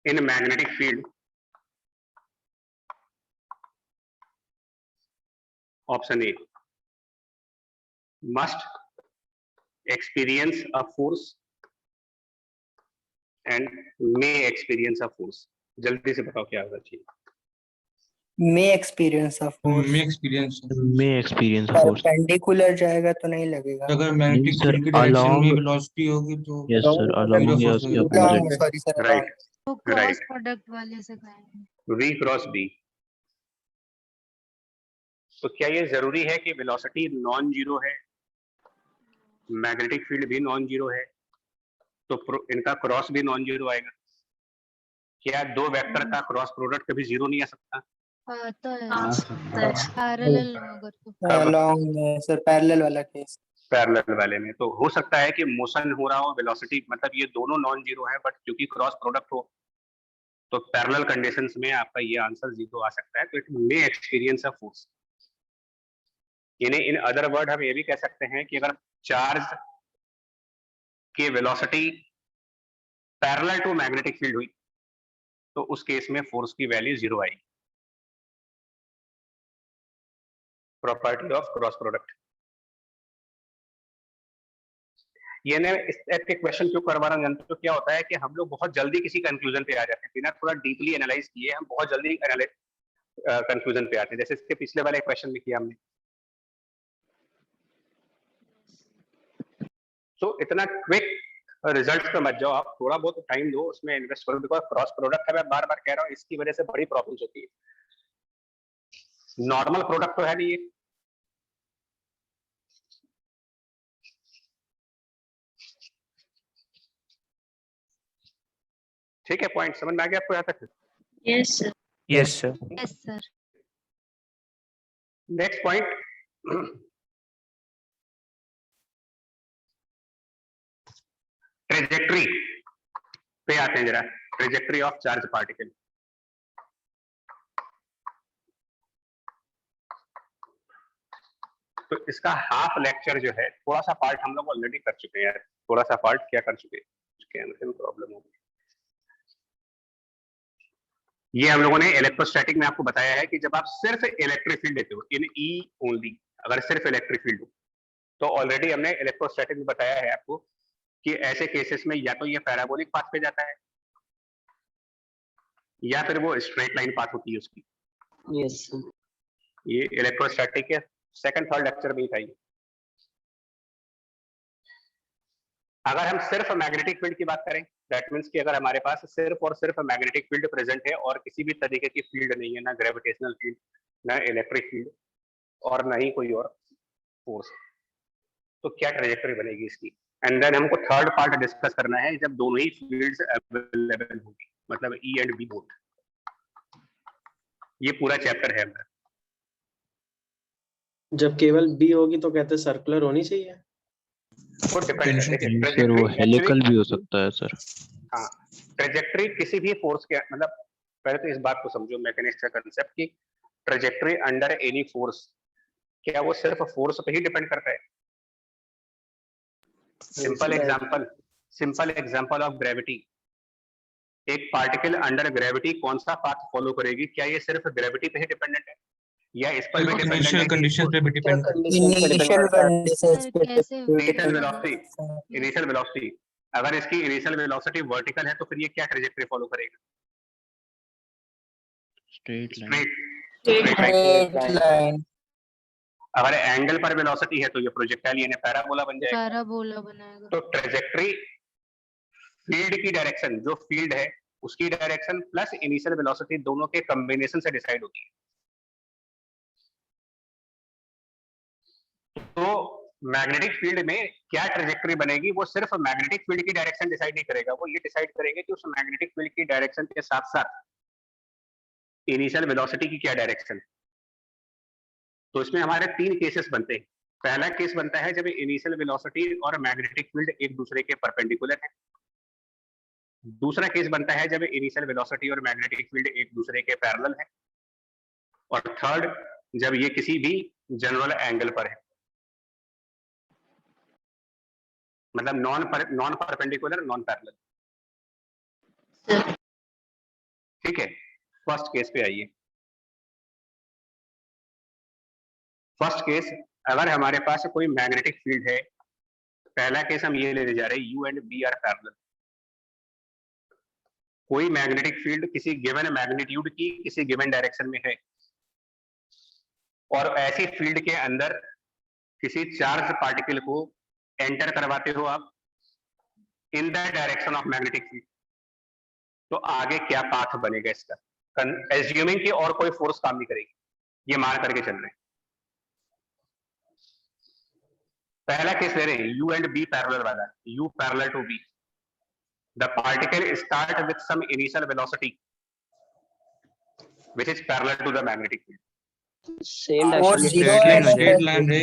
[SPEAKER 1] in a magnetic field, option A, must experience a force and may experience a force. जल्दी से बताओ क्या होगा चाहिए?
[SPEAKER 9] मे एक्सपीरियंस ऑफ फोर्स
[SPEAKER 5] में एक्सपीरियंस
[SPEAKER 8] में एक्सपीरियंस फोर्स।
[SPEAKER 9] परपेंडिकुलर जाएगा तो नहीं लगेगा।
[SPEAKER 5] अगर
[SPEAKER 8] नहीं
[SPEAKER 5] मैग्नेटिक
[SPEAKER 8] सर,
[SPEAKER 5] फील्ड की डायरेक्शन में
[SPEAKER 8] along,
[SPEAKER 5] वेलोसिटी होगी तो
[SPEAKER 8] यस सर, along
[SPEAKER 5] जीरो
[SPEAKER 8] या
[SPEAKER 5] फोर्स
[SPEAKER 8] उसके
[SPEAKER 5] हो जाएगा।
[SPEAKER 8] opposite।
[SPEAKER 9] सॉरी सर
[SPEAKER 1] राइट,
[SPEAKER 2] तो क्रॉस
[SPEAKER 1] Right.
[SPEAKER 2] प्रोडक्ट वाले से करेंगे।
[SPEAKER 1] V cross B। तो क्या ये जरूरी है कि वेलोसिटी नॉन जीरो है, मैग्नेटिक फील्ड भी नॉन जीरो है, तो इनका क्रॉस भी नॉन जीरो आएगा? क्या दो वेक्टर का क्रॉस प्रोडक्ट कभी जीरो नहीं आ सकता?
[SPEAKER 2] आता है
[SPEAKER 3] हाँ,
[SPEAKER 2] पैरेलल अगर तो।
[SPEAKER 9] अलोंग में सर पैरेलल वाला केस।
[SPEAKER 1] पैरेलल वाले में तो हो सकता है कि मोशन हो रहा हो, वेलोसिटी मतलब ये दोनों नॉन जीरो है, बट क्योंकि क्रॉस प्रोडक्ट हो तो पैरेलल कंडीशंस में आपका ये आंसर जीरो आ सकता है। तो it may experience a force. यानी इन अदर वर्ड हम ये भी कह सकते हैं कि अगर चार्ज की velocity parallel to magnetic field हुई तो उस केस में फोर्स की वैल्यू जीरो आएगी। Property of cross product. ये ना इस टाइप के क्वेश्चन क्यों करवा रहा हूं जानते हो क्या होता है कि हम लोग बहुत जल्दी किसी कंक्लूजन पे आ जाते हैं, बिना थोड़ा डीपली एनालाइज किए हम बहुत जल्दी कंक्लूजन पे आते हैं। जैसे इसके पिछले वाले क्वेश्चन में किया हमने। तो इतना क्विक रिजल्ट पे मत जाओ, आप थोड़ा बहुत टाइम दो, उसमें इन्वेस्ट करो, बिकॉज क्रॉस प्रोडक्ट है, मैं बार बार कह रहा हूँ, इसकी वजह से बड़ी प्रॉब्लम्स होती है। नॉर्मल प्रोडक्ट तो है नहीं ये। ठीक है, पॉइंट समझ में आ गया आपको यहाँ तक?
[SPEAKER 3] Yes, sir.
[SPEAKER 9] Yes sir.
[SPEAKER 2] Yes sir.
[SPEAKER 1] Next point, trajectory पे आते हैं जरा। Trajectory of charge particle. तो इसका हाफ लेक्चर जो है, थोड़ा सा पार्ट हम लोग ऑलरेडी कर चुके हैं, थोड़ा सा पार्ट क्या कर चुके हैं, कैमरे में प्रॉब्लम होगी। ये हम लोगों ने इलेक्ट्रोस्टैटिक में आपको बताया है कि जब आप सिर्फ इलेक्ट्रिक फील्ड लेते हो इन ई ओनली, अगर सिर्फ इलेक्ट्रिक फील्ड हो, तो ऑलरेडी हमने इलेक्ट्रोस्टैटिक में बताया है आपको कि ऐसे केसेस में या तो ये पैराबोलिक पाथ पे जाता है या फिर वो स्ट्रेट लाइन पाथ होती है उसकी।
[SPEAKER 9] Yes sir.
[SPEAKER 1] ये इलेक्ट्रोस्टैटिक के सेकंड थर्ड लेक्चर में ही था ये। अगर हम सिर्फ मैग्नेटिक फील्ड की बात करें, दैट मींस कि अगर हमारे पास सिर्फ और सिर्फ मैग्नेटिक फील्ड प्रेजेंट है और किसी भी तरीके की फील्ड नहीं है, ना ग्रेविटेशनल फील्ड, ना इलेक्ट्रिक फील्ड और ना ही कोई और फोर्स, तो क्या ट्रेजेक्टरी बनेगी इसकी? एंड देन हमको थर्ड पार्ट डिस्कस करना है जब दोनों ही फील्ड्स अवेलेबल होगी, मतलब ई एंड बी बोथ। ये पूरा चैप्टर है अंदर।
[SPEAKER 10] जब केवल बी होगी तो कहते हैं सर्कुलर होनी चाहिए।
[SPEAKER 1] वो डिपेंड
[SPEAKER 8] सर वो हेलिकल भी हो सकता है सर।
[SPEAKER 1] हाँ, ट्रेजेक्टरी किसी भी फोर्स के, मतलब पहले तो इस बात को समझो मैकेनिक्स का कंसेप्ट कि ट्रेजेक्टरी अंडर एनी फोर्स, क्या वो सिर्फ फोर्स पे ही डिपेंड करता है? Simple example of gravity. एक पार्टिकल अंडर ग्रेविटी कौन सा पाथ फॉलो करेगी? क्या ये सिर्फ ग्रेविटी पे ही डिपेंडेंट है या इस पर भी डिपेंडेंट है?
[SPEAKER 5] इनिशियल कंडीशन पे भी डिपेंड करता है।
[SPEAKER 1] इनिशियल वेलोसिटी, अगर इसकी इनिशियल वेलोसिटी वर्टिकल है तो फिर ये क्या ट्रेजेक्टरी फॉलो करेगा?
[SPEAKER 8] Straight
[SPEAKER 9] line.
[SPEAKER 1] अगर एंगल पर वेलोसिटी है तो ये प्रोजेक्टाइल यानी पैराबोला बन जाएगा।
[SPEAKER 2] पैराबोला बनाएगा।
[SPEAKER 1] तो ट्रेजेक्टरी फील्ड की डायरेक्शन, जो फील्ड है उसकी डायरेक्शन प्लस इनिशियल वेलोसिटी दोनों के कॉम्बिनेशन से डिसाइड होती है। तो मैग्नेटिक फील्ड में क्या ट्रेजेक्टरी बनेगी वो सिर्फ मैग्नेटिक फील्ड की डायरेक्शन डिसाइड नहीं करेगा, वो ये डिसाइड करेंगे कि उस मैग्नेटिक फील्ड की डायरेक्शन के साथ साथ इनिशियल वेलोसिटी की क्या डायरेक्शन। तो इसमें हमारे तीन केसेस बनते हैं। पहला केस बनता है जब इनिशियल वेलोसिटी और मैग्नेटिक फील्ड एक दूसरे के परपेंडिकुलर है। दूसरा केस बनता है जब इनिशियल वेलोसिटी और मैग्नेटिक फील्ड एक दूसरे के पैरेलल है। और थर्ड, जब ये किसी भी जनरल एंगल पर है, मतलब नॉन परपेंडिकुलर, नॉन पैरेलल। ठीक है, फर्स्ट केस पे आइए। फर्स्ट केस, अगर हमारे पास कोई मैग्नेटिक फील्ड है, पहला केस हम ये लेने जा रहे हैं, u and B are parallel. कोई मैग्नेटिक फील्ड किसी गिवन मैग्नीट्यूड की किसी गिवन डायरेक्शन में है, और ऐसी फील्ड के अंदर किसी चार्ज पार्टिकल को एंटर करवाते हो आप in the direction of magnetic field, तो आगे क्या पाथ बनेगा इसका, एज्यूमिंग कि और कोई फोर्स काम नहीं करेगी, ये मान करके चल रहे हैं। पहला केस ले रहे हैं यू एंड बी पैरेलल वाला, u parallel to B, the particle start with some initial velocity which is parallel to the magnetic field.
[SPEAKER 9] Same
[SPEAKER 5] Straight line, straight line है।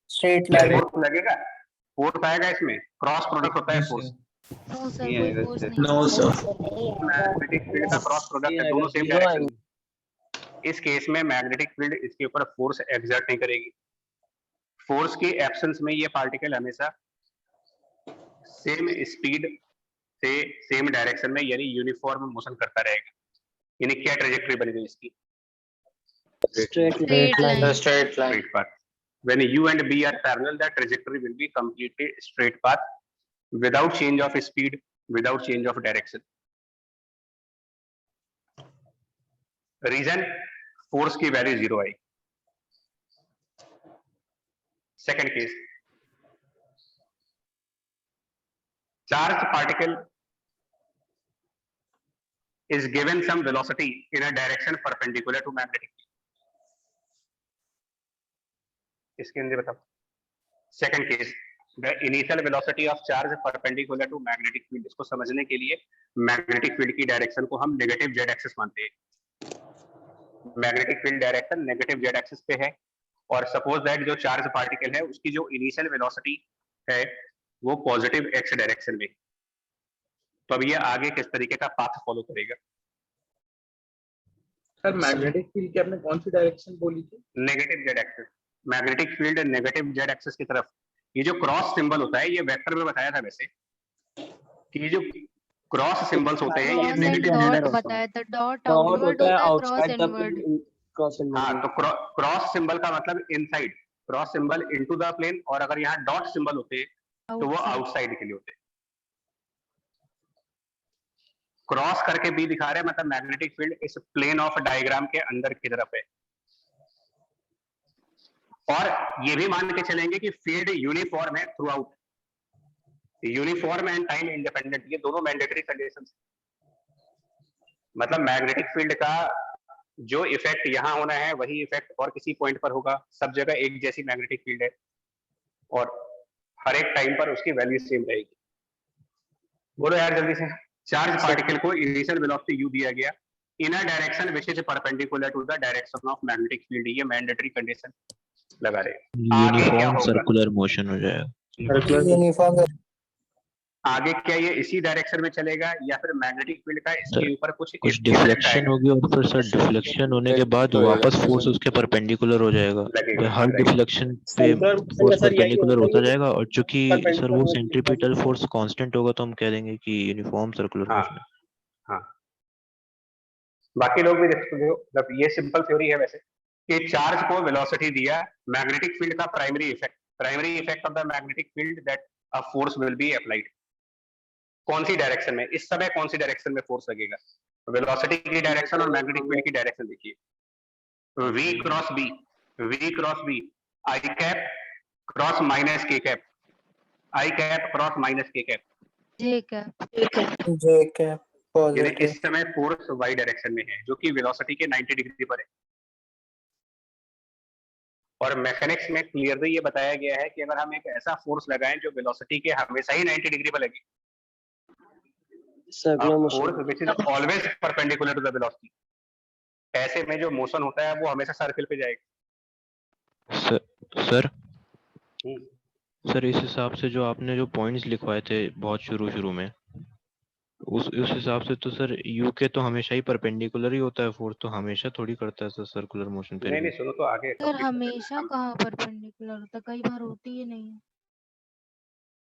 [SPEAKER 9] स्ट्रेट लाइन
[SPEAKER 1] फोर्स लगेगा, फोर्स आएगा इसमें, क्रॉस प्रोडक्ट होता है फोर्स,
[SPEAKER 2] नो सर कोई फोर्स नहीं।
[SPEAKER 5] No sir.
[SPEAKER 1] मैग्नेटिक फील्ड का क्रॉस प्रोडक्ट है, दोनों सेम डायरेक्शन में। इस केस में मैग्नेटिक फील्ड इसके ऊपर फोर्स एक्सर्ट नहीं करेगी। फोर्स की एब्सेंस में ये पार्टिकल हमेशा सेम स्पीड से सेम डायरेक्शन में यानी यूनिफॉर्म मोशन करता रहेगा। यानी क्या ट्रेजेक्टरी बनेगी इसकी,
[SPEAKER 9] straight
[SPEAKER 2] Straight line.
[SPEAKER 9] Straight line
[SPEAKER 1] straight path. When U and B are parallel, the trajectory will be completely straight path without change of speed, without change of direction. Reason, force की value 0 I. Second case, charged particle is given some velocity in a direction perpendicular to magnetic field. इसके अंदर बताओ। Second case, the initial velocity of charge perpendicular to magnetic field. इसको समझने के लिए मैग्नेटिक फील्ड की डायरेक्शन को हम नेगेटिव जेड एक्सिस मानते हैं। Magnetic field direction negative Z axis पे है और सपोज दैट जो चार्ज पार्टिकल है उसकी जो इनिशियल वेलोसिटी है वो पॉजिटिव एक्स डायरेक्शन में, तो अब ये आगे किस तरीके का पाथ फॉलो करेगा?
[SPEAKER 4] सर मैग्नेटिक फील्ड की आपने कौन सी डायरेक्शन बोली थी?
[SPEAKER 1] Negative Z axis. Magnetic field negative Z axis की तरफ, ये जो क्रॉस सिंबल होता है, ये वेक्टर में बताया था वैसे कि ये जो क्रॉस सिंबल्स होते हैं ये
[SPEAKER 2] cross and
[SPEAKER 1] negative
[SPEAKER 2] dot
[SPEAKER 1] Z
[SPEAKER 2] बताया था, डॉट आउटवर्ड होता है, क्रॉस इनवर्ड।
[SPEAKER 9] क्रॉस
[SPEAKER 1] हाँ, तो क्रॉस सिंबल का मतलब inside, cross symbol into the plane, और अगर यहाँ डॉट सिंबल होते हैं तो वो आउटसाइड के लिए होते हैं। क्रॉस करके बी दिखा रहे हैं मतलब मैग्नेटिक फील्ड इस प्लेन ऑफ डायग्राम के अंदर की तरफ है। और ये भी मान के चलेंगे कि फील्ड यूनिफॉर्म है through out, uniform and time independent, ये दोनों मैंडेटरी कंडीशंस। मतलब मैग्नेटिक फील्ड का जो इफेक्ट यहाँ होना है वही इफेक्ट और किसी पॉइंट पर होगा, सब जगह एक जैसी मैग्नेटिक फील्ड है और हर एक टाइम पर उसकी वैल्यू सेम रहेगी। बोलो यार जल्दी से। चार्ज पार्टिकल को इनिशियल वेलोसिटी u दिया गया in a direction which is perpendicular to the direction of magnetic field, ये मैंडेटरी कंडीशन लगा रहे हैं। आगे क्या
[SPEAKER 8] यूनिफॉर्म
[SPEAKER 1] होगा?
[SPEAKER 8] सर्कुलर मोशन हो जाएगा।
[SPEAKER 9] यूनिफॉर्म
[SPEAKER 1] आगे क्या ये इसी डायरेक्शन में चलेगा या फिर मैग्नेटिक फील्ड का इसके ऊपर कुछ
[SPEAKER 8] डिफ्लेक्शन होगी और फिर सर डिफ्लेक्शन होने के बाद वापस फोर्स उसके परपेंडिकुलर हो जाएगा।
[SPEAKER 1] लगेगा?
[SPEAKER 8] हर डिफ्लेक्शन पे फोर्स परपेंडिकुलर होता जाएगा और चूंकि सर वो सेंट्रीपिटल फोर्स कांस्टेंट होगा तो हम कह देंगे कि यूनिफॉर्म सर्कुलर
[SPEAKER 1] हाँ,
[SPEAKER 8] मोशन है।
[SPEAKER 1] हाँ। बाकी लोग भी देख सकते हो, मतलब ये सिंपल थ्योरी है वैसे कि चार्ज को वेलोसिटी दिया, मैग्नेटिक फील्ड का primary effect of the magnetic field that a force will be applied. कौन सी डायरेक्शन में, इस समय कौन सी डायरेक्शन में फोर्स लगेगा? वेलोसिटी की डायरेक्शन और मैग्नेटिक फील्ड की डायरेक्शन देखिए, v क्रॉस b, आई cap cross minus K cap, आई cap cross minus K cap,
[SPEAKER 2] J cap.
[SPEAKER 9] J cap
[SPEAKER 1] यानी
[SPEAKER 9] पॉजिटिव
[SPEAKER 1] इस समय फोर्स y डायरेक्शन में है जो कि वेलोसिटी के 90 डिग्री पर है। और मैकेनिक्स में क्लियरली ये बताया गया है कि अगर हम एक ऐसा फोर्स लगाएं जो वेलोसिटी के हमेशा ही 90 डिग्री पर लगे,
[SPEAKER 9] circular motion
[SPEAKER 1] force which is always perpendicular to the velocity, ऐसे में जो मोशन होता है वो हमेशा सर्कल पे जाएगा।
[SPEAKER 8] सर इस हिसाब से जो आपने जो पॉइंट्स लिखवाए थे बहुत शुरू में, उस हिसाब से तो सर यू के तो हमेशा ही परपेंडिकुलर ही होता है फोर्स, तो हमेशा थोड़ी करता है सर सर्कुलर मोशन पे।
[SPEAKER 1] नहीं सुनो तो आगे
[SPEAKER 2] सर हमेशा कहाँ परपेंडिकुलर होता, कई बार होती ही नहीं है।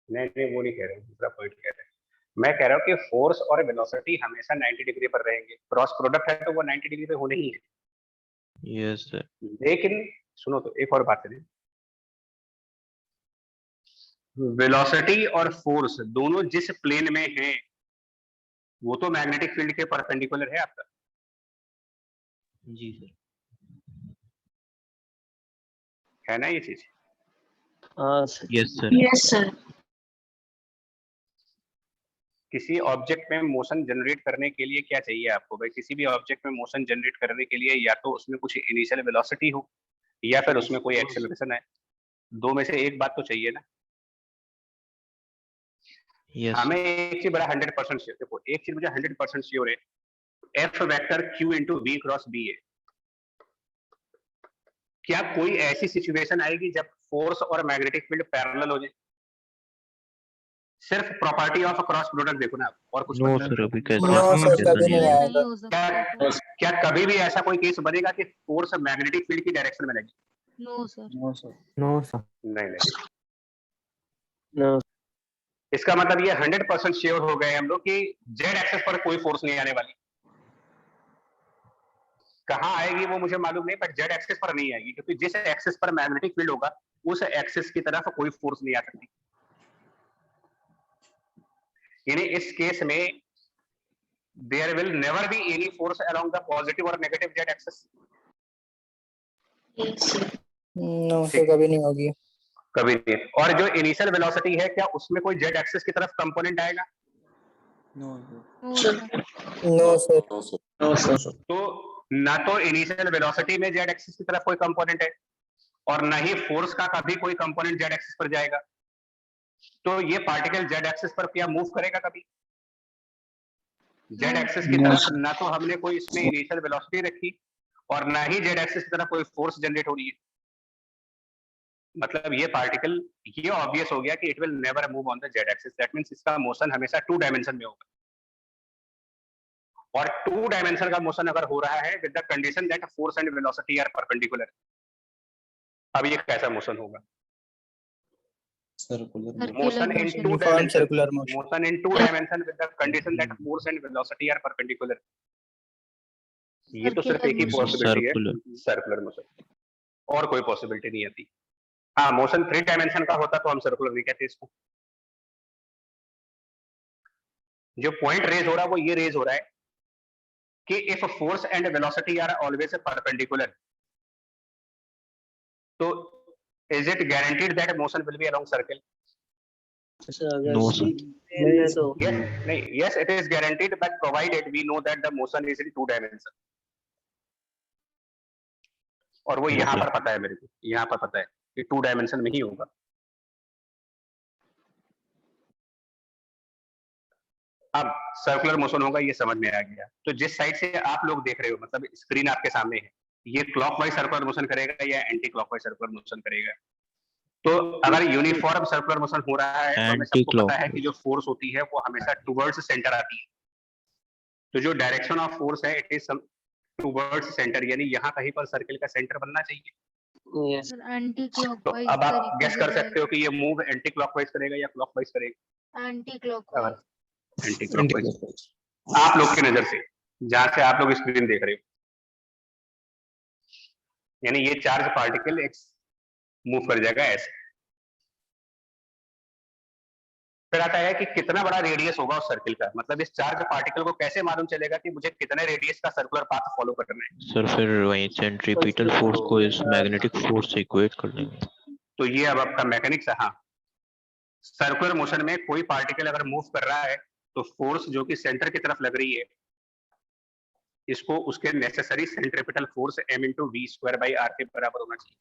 [SPEAKER 1] नहीं वो नहीं कह रहे, दूसरा पॉइंट कह रहे हैं। मैं कह रहा हूँ कि फोर्स और वेलोसिटी हमेशा 90 डिग्री पर रहेंगे, क्रॉस प्रोडक्ट है तो वो 90 डिग्री पे होने ही है।
[SPEAKER 8] Yes sir.
[SPEAKER 1] लेकिन सुनो तो एक और बात है, वेलोसिटी और फोर्स दोनों जिस प्लेन में हैं वो तो मैग्नेटिक फील्ड के परपेंडिकुलर है आपका।
[SPEAKER 8] जी सर।
[SPEAKER 1] है ना ये चीज?
[SPEAKER 9] हाँ sir.
[SPEAKER 8] Yes sir.
[SPEAKER 3] Yes, sir.
[SPEAKER 1] किसी ऑब्जेक्ट में मोशन जनरेट करने के लिए क्या चाहिए आपको भाई? किसी भी ऑब्जेक्ट में मोशन जनरेट करने के लिए या तो उसमें कुछ इनिशियल वेलोसिटी हो या फिर उसमें कोई एक्सेलरेशन है, दो में से एक बात तो चाहिए ना।
[SPEAKER 8] यस
[SPEAKER 1] हमें एक चीज बड़ा 100% श्योर, देखो एक चीज मुझे 100% श्योर है, F vector Q into V cross B है। क्या कोई ऐसी सिचुएशन आएगी जब फोर्स और मैग्नेटिक फील्ड पैरेलल हो जाए? सिर्फ प्रॉपर्टी ऑफ क्रॉस प्रोडक्ट देखो ना, और कुछ
[SPEAKER 8] नो
[SPEAKER 1] मत
[SPEAKER 8] सर,
[SPEAKER 1] देखो।
[SPEAKER 8] अभी कैसे
[SPEAKER 9] नो सर,
[SPEAKER 8] ऐसा
[SPEAKER 9] कभी
[SPEAKER 8] नहीं
[SPEAKER 9] नहीं
[SPEAKER 8] है।
[SPEAKER 9] आएगा।
[SPEAKER 2] नहीं हो सकता तो।
[SPEAKER 1] क्या कभी भी ऐसा कोई केस बनेगा कि फोर्स मैग्नेटिक फील्ड की डायरेक्शन में लगे?
[SPEAKER 2] No sir.
[SPEAKER 9] No sir.
[SPEAKER 10] No sir.
[SPEAKER 1] नहीं लगे।
[SPEAKER 9] नो।
[SPEAKER 1] इसका मतलब ये 100% श्योर हो गए हम लोग कि जेड एक्सेस पर कोई फोर्स नहीं आने वाली। कहाँ आएगी वो मुझे मालूम नहीं, बट जेड एक्सेस पर नहीं आएगी, क्योंकि जिस एक्सेस पर मैग्नेटिक फील्ड होगा उस एक्सेस की तरफ कोई फोर्स नहीं आ सकती। यानी इस केस में there will never be any force along the positive और negative Z axes.
[SPEAKER 3] Yes, sir.
[SPEAKER 9] No sir, कभी नहीं होगी।
[SPEAKER 1] कभी नहीं। और जो इनिशियल वेलोसिटी है, क्या उसमें कोई जेड एक्सेस की तरफ कंपोनेंट आएगा?
[SPEAKER 2] No
[SPEAKER 3] Sir.
[SPEAKER 2] Sir.
[SPEAKER 9] No sir. No sir.
[SPEAKER 1] तो ना तो इनिशियल वेलोसिटी में जेड एक्सिस की तरफ कोई कंपोनेंट है और ना ही फोर्स का कभी कोई कंपोनेंट जेड एक्सिस पर जाएगा। तो ये पार्टिकल जेड एक्सिस पर क्या मूव करेगा कभी? जेड एक्सिस की तरफ ना तो हमने कोई इसमें इनिशियल वेलोसिटी रखी और ना ही जेड एक्सिस की तरफ कोई फोर्स जनरेट हो रही है। मतलब ये पार्टिकल, ये ऑब्वियस हो गया कि it will never move on the Z axis. That means इसका मोशन हमेशा 2 डायमेंशन में होगा। और 2 डायमेंशन का मोशन अगर हो रहा है with the condition that force and velocity are perpendicular, अब ये कैसा मोशन होगा? Motion in 2
[SPEAKER 9] uniform
[SPEAKER 1] dimension,
[SPEAKER 9] circular motion.
[SPEAKER 1] Motion in 2 dimension with the condition that force and velocity are perpendicular. ये तो सिर्फ एक ही
[SPEAKER 2] Circular motion.
[SPEAKER 1] पॉसिबिलिटी है,
[SPEAKER 8] सर्कुलर।
[SPEAKER 1] सर्कुलर मोशन, और कोई पॉसिबिलिटी नहीं आती। हाँ, मोशन 3 डायमेंशन का होता तो हम सर्कुलर नहीं कहते इसको। जो पॉइंट रेज हो रहा है वो ये रेज हो रहा है कि if force and velocity are always perpendicular, तो is it guaranteed that motion will be along circle?
[SPEAKER 8] No sir.
[SPEAKER 1] Yes, नहीं, yes it is guaranteed, but provided we know that the motion is in 2 dimension. और वो यहाँ पर पता है मेरे को, यहाँ पर पता है कि 2 डायमेंशन में ही होगा। अब सर्कुलर मोशन होगा, ये समझ में आ गया। तो जिस साइड से आप लोग देख रहे हो, मतलब स्क्रीन आपके सामने है, ये क्लॉकवाइज सर्कुलर मोशन करेगा या एंटी क्लॉकवाइज सर्कुलर मोशन करेगा? तो अगर यूनिफॉर्म सर्कुलर मोशन हो रहा है तो हमें सबको पता है कि जो फोर्स होती है वो हमेशा टुवर्ड्स सेंटर आती है। तो जो डायरेक्शन ऑफ फोर्स है इट इज टुवर्ड्स सेंटर, यानी यहाँ कहीं पर सर्कल का सेंटर बनना चाहिए।
[SPEAKER 2] सर एंटी
[SPEAKER 1] तो
[SPEAKER 2] क्लॉकवाइज
[SPEAKER 1] अब आप
[SPEAKER 2] तरीके
[SPEAKER 1] गेस
[SPEAKER 2] से
[SPEAKER 1] कर सकते हो कि ये मूव एंटी क्लॉकवाइज करेगा या क्लॉकवाइज करेगा?
[SPEAKER 2] Anti clockwise.
[SPEAKER 1] Anti clockwise. आप लोग की नजर से, जहां से आप लोग स्क्रीन देख रहे हो, यानी ये चार्ज पार्टिकल मूव कर जाएगा ऐसे। फिर आता है कि कितना बड़ा रेडियस होगा उस सर्किल का, मतलब इस चार्ज पार्टिकल को कैसे मालूम चलेगा कि मुझे कितने रेडियस का सर्कुलर पाथ फॉलो करना है?
[SPEAKER 8] सर फिर वही सेंट्रीपिटल फोर्स को इस मैग्नेटिक फोर्स से इक्वेट कर लेंगे।
[SPEAKER 1] तो ये अब आपका मैकेनिक्स है। हाँ, सर्कुलर मोशन में कोई पार्टिकल अगर मूव कर रहा है तो फोर्स जो कि सेंटर की तरफ लग रही है, इसको उसके necessary centripetal force m into V square by R के बराबर होना चाहिए।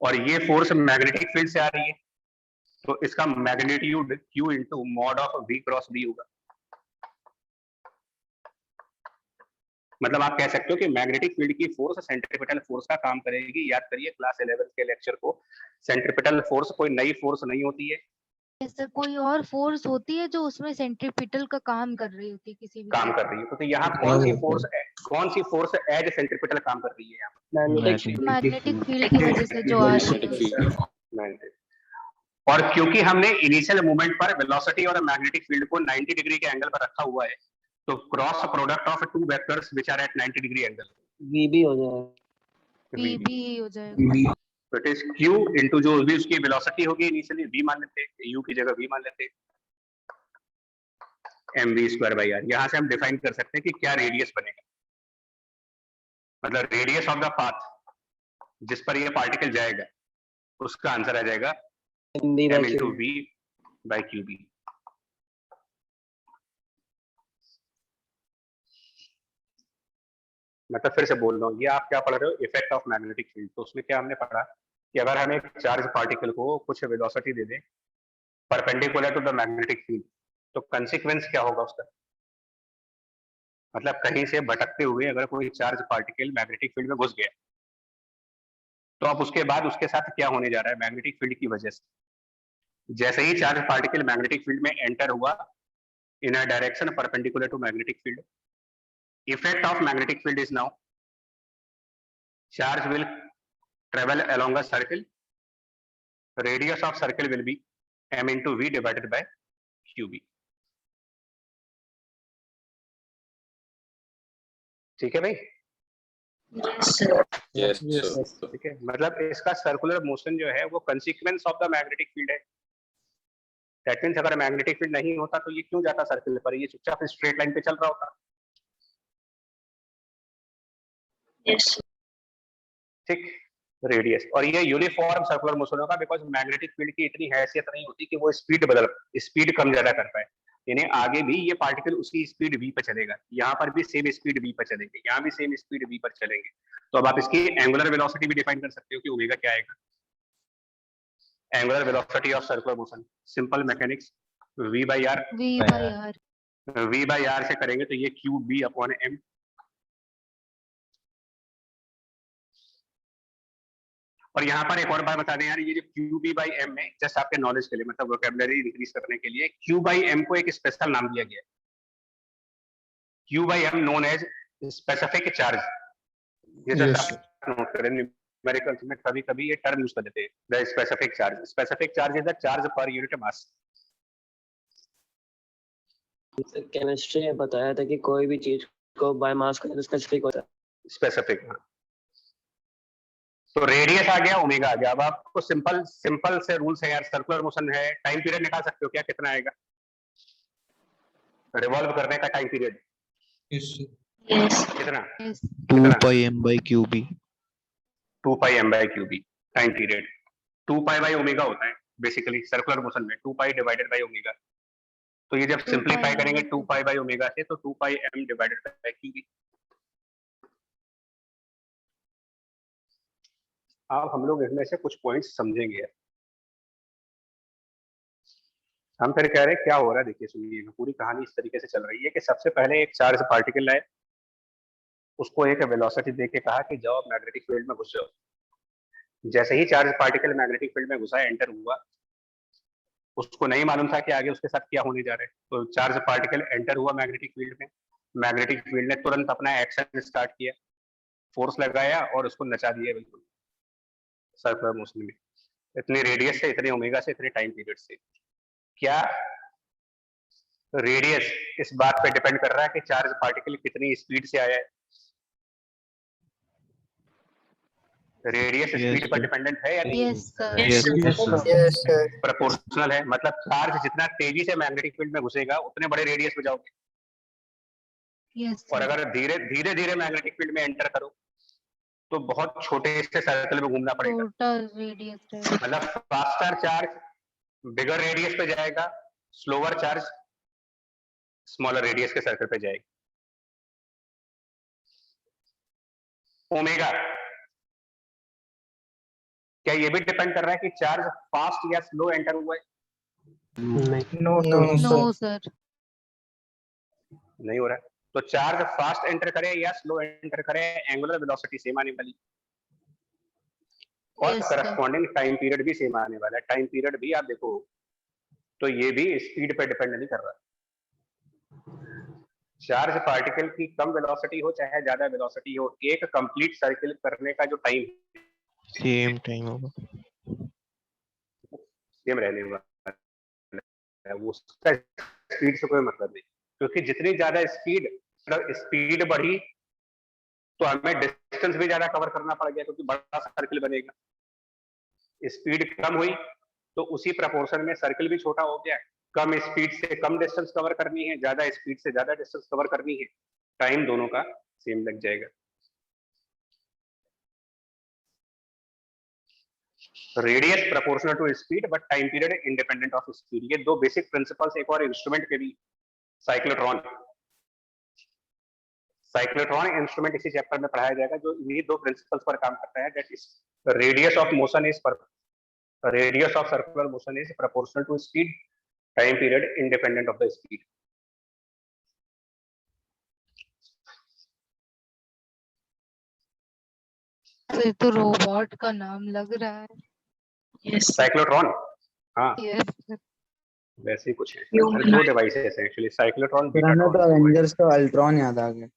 [SPEAKER 1] और ये फोर्स मैग्नेटिक फील्ड से आ रही है, तो इसका magnitude Q into mod of V cross B होगा। मतलब आप कह सकते हो कि मैग्नेटिक फील्ड की फोर्स सेंट्रीपिटल फोर्स का काम करेगी। याद करिए क्लास 11 के लेक्चर को, सेंट्रीपिटल फोर्स कोई नई फोर्स नहीं होती है।
[SPEAKER 2] सर कोई और फोर्स होती है जो उसमें सेंट्रीपिटल का काम कर रही होती है, किसी भी
[SPEAKER 1] काम कर रही है। तो यहाँ कौन सी फोर्स एज सेंट्रीपिटल काम कर रही है? यहाँ
[SPEAKER 2] मैग्नेटिक फील्ड की वजह से जो आ रही है।
[SPEAKER 1] और क्योंकि हमने इनिशियल मूवमेंट पर वेलोसिटी और मैग्नेटिक फील्ड को 90 डिग्री के एंगल पर रखा हुआ है, तो cross product of 2 vectors which are at 90 degree angle
[SPEAKER 9] V B हो जाएगा।
[SPEAKER 2] वी हो जाएगा।
[SPEAKER 1] तो इट इज Q इंटू जो भी उसकी वेलोसिटी होगी इनिशियली V मान लेते हैं, U की जगह V मान लेते हैं, mv स्क्वायर बाई आर। यहाँ से हम डिफाइन कर सकते हैं कि क्या रेडियस बनेगा, मतलब रेडियस ऑफ द पाथ जिस पर ये पार्टिकल जाएगा उसका आंसर आ जाएगा
[SPEAKER 9] MB by
[SPEAKER 1] m into
[SPEAKER 9] Q.
[SPEAKER 1] v by qb। मतलब फिर से बोल रहा हूँ, ये आप क्या पढ़ रहे हो, इफेक्ट ऑफ मैग्नेटिक फील्ड। तो उसमें क्या हमने पढ़ा कि अगर हम एक चार्ज पार्टिकल को कुछ वेलोसिटी दे दें perpendicular to the magnetic field, तो कंसीक्वेंस क्या होगा उसका, मतलब कहीं से भटकते हुए अगर कोई चार्ज पार्टिकल मैग्नेटिक फील्ड में घुस गया, तो अब उसके बाद उसके साथ क्या होने जा रहा है मैग्नेटिक फील्ड की वजह से। जैसे ही चार्ज पार्टिकल मैग्नेटिक फील्ड में एंटर हुआ in a direction perpendicular to magnetic field, effect of magnetic field is now charge will travel along a circle, radius of circle will be m into v divided by qb। ठीक है भाई?
[SPEAKER 3] Yes, sir.
[SPEAKER 5] Yes,
[SPEAKER 10] Yes.
[SPEAKER 5] sir.
[SPEAKER 1] ठीक है, मतलब इसका सर्कुलर मोशन जो है वो consequence of the magnetic field है। दैट मींस अगर मैग्नेटिक फील्ड नहीं होता तो ये क्यों जाता सर्कल पर, ये चुपचाप स्ट्रेट लाइन पे चल रहा होता।
[SPEAKER 3] Yes, sir.
[SPEAKER 1] ठीक, रेडियस, और ये यूनिफॉर्म सर्कुलर मोशन होगा बिकॉज मैग्नेटिक फील्ड की इतनी हैसियत नहीं होती कि वो स्पीड कम ज्यादा कर पाए। यानी आगे भी ये पार्टिकल उसी स्पीड v पर चलेगा, यहाँ पर भी सेम स्पीड v पर चलेंगे, यहाँ भी सेम स्पीड v पर चलेंगे। तो अब आप इसकी एंगुलर वेलोसिटी भी डिफाइन कर सकते हो कि ओमेगा क्या आएगा, angular velocity of circular motion, simple mechanics, v by r, v by r से करेंगे तो ये qb अपॉन m। और यहाँ पर एक और बात बता दें यार, ये जो QB by M है, जस्ट आपके नॉलेज के लिए, मतलब वोकैबुलरी इंक्रीज करने के लिए, Q by M को एक स्पेशल नाम दिया गया है, Q by M known as specific charge. ये जस्ट नोट करें, न्यूमेरिकल्स में कभी कभी ये टर्म यूज कर देते हैं, the specific charge. Specific charge is the charge per unit mass.
[SPEAKER 9] Chemistry में बताया था कि कोई भी चीज को बाय मास का स्पेसिफिक होता है।
[SPEAKER 1] स्पेसिफिक, तो रेडियस आ गया, ओमेगा आ गया। अब आपको सिंपल से रूल्स है यार, सर्कुलर मोशन है, टाइम पीरियड निकाल सकते हो क्या, कितना आएगा रिवॉल्व करने का टाइम पीरियड?
[SPEAKER 3] Yes.
[SPEAKER 1] कितना?
[SPEAKER 8] 2 pi m by qb।
[SPEAKER 1] 2 pi m by qb time period. 2 pi by omega होता है बेसिकली सर्कुलर मोशन में, 2 pi डिवाइडेड बाय ओमेगा। तो ये जब सिंपलीफाई करेंगे 2 pi by ओमेगा से, तो 2 pi m divided by qb। अब हम लोग इसमें से कुछ पॉइंट्स समझेंगे। हम फिर कह रहे हैं क्या हो रहा है, देखिए सुनिए, पूरी कहानी इस तरीके से चल रही है कि सबसे पहले एक चार्ज पार्टिकल है, उसको एक वेलोसिटी देके कहा कि जाओ मैग्नेटिक फील्ड में घुस जाओ। जैसे ही चार्ज पार्टिकल मैग्नेटिक फील्ड में घुसा, एंटर हुआ, उसको नहीं मालूम था कि आगे उसके साथ क्या होने जा रहा है। तो चार्ज पार्टिकल एंटर हुआ मैग्नेटिक फील्ड में, मैग्नेटिक फील्ड ने तुरंत अपना एक्शन स्टार्ट किया, फोर्स लगाया और उसको नचा दिया बिल्कुल सर्कुलर मोशन में, इतने रेडियस से, इतने ओमेगा से, इतने टाइम पीरियड से। क्या रेडियस इस बात पे डिपेंड कर रहा है कि चार्ज पार्टिकल कितनी स्पीड से आया है? रेडियस स्पीड पर डिपेंडेंट है या नहीं?
[SPEAKER 3] Yes, sir.
[SPEAKER 1] प्रोपोर्शनल है, मतलब चार्ज जितना तेजी से मैग्नेटिक फील्ड में घुसेगा उतने बड़े रेडियस में जाओगे। और अगर धीरे धीरे मैग्नेटिक फील्ड में एंटर करो तो बहुत छोटे से सर्कल में घूमना पड़ेगा। मतलब फास्टर चार्ज बिगर रेडियस पे जाएगा, स्लोअर चार्ज स्मॉलर रेडियस के सर्कल पे जाएगी। ओमेगा, क्या ये भी डिपेंड कर रहा है कि चार्ज फास्ट या स्लो एंटर हुआ है?
[SPEAKER 2] नो सर,
[SPEAKER 1] नहीं हो रहा है। तो चार्ज फास्ट एंटर करे या स्लो एंटर करे, एंगुलर वेलोसिटी सेम आने वाली, और करस्पॉन्डिंग टाइम पीरियड भी सेम आने वाला है। टाइम पीरियड भी आप देखो तो ये भी स्पीड पे डिपेंड नहीं कर रहा। चार्ज पार्टिकल की कम वेलोसिटी हो चाहे ज्यादा वेलोसिटी हो, एक कंप्लीट सर्किल करने का जो टाइम
[SPEAKER 8] सेम टाइम होगा,
[SPEAKER 1] सेम रहने वाला है, वो उसका स्पीड से कोई मतलब नहीं, क्योंकि जितनी ज्यादा स्पीड बढ़ी तो हमें डिस्टेंस भी ज्यादा कवर करना पड़ गया, क्योंकि बड़ा सर्किल बनेगा। स्पीड कम हुई तो उसी प्रपोर्शन में सर्किल भी छोटा हो गया। कम स्पीड से कम डिस्टेंस कवर करनी है, ज्यादा स्पीड से ज्यादा डिस्टेंस कवर करनी है, टाइम दोनों का सेम लग जाएगा। Radius proportional to speed but time period independent of speed. ये दो बेसिक प्रिंसिपल्स एक और इंस्ट्रूमेंट के भी, साइक्लोट्रॉन इंस्ट्रूमेंट इसी चैप्टर में पढ़ाया जाएगा जो ये दो प्रिंसिपल्स पर काम करता है। That is radius of motion is radius of circular motion is proportional to speed, time period independent of the speed.
[SPEAKER 2] ये तो रोबोट का नाम लग रहा है।
[SPEAKER 3] Yes, sir.
[SPEAKER 1] साइक्लोट्रॉन, हाँ
[SPEAKER 2] यस
[SPEAKER 1] वैसे ही कुछ है।
[SPEAKER 3] Human
[SPEAKER 1] दो
[SPEAKER 3] life.
[SPEAKER 1] डिवाइसेस है एक्चुअली, साइक्लोट्रॉन
[SPEAKER 6] फिर हमें तो एवेंजर्स का अल्ट्रॉन याद आ गया।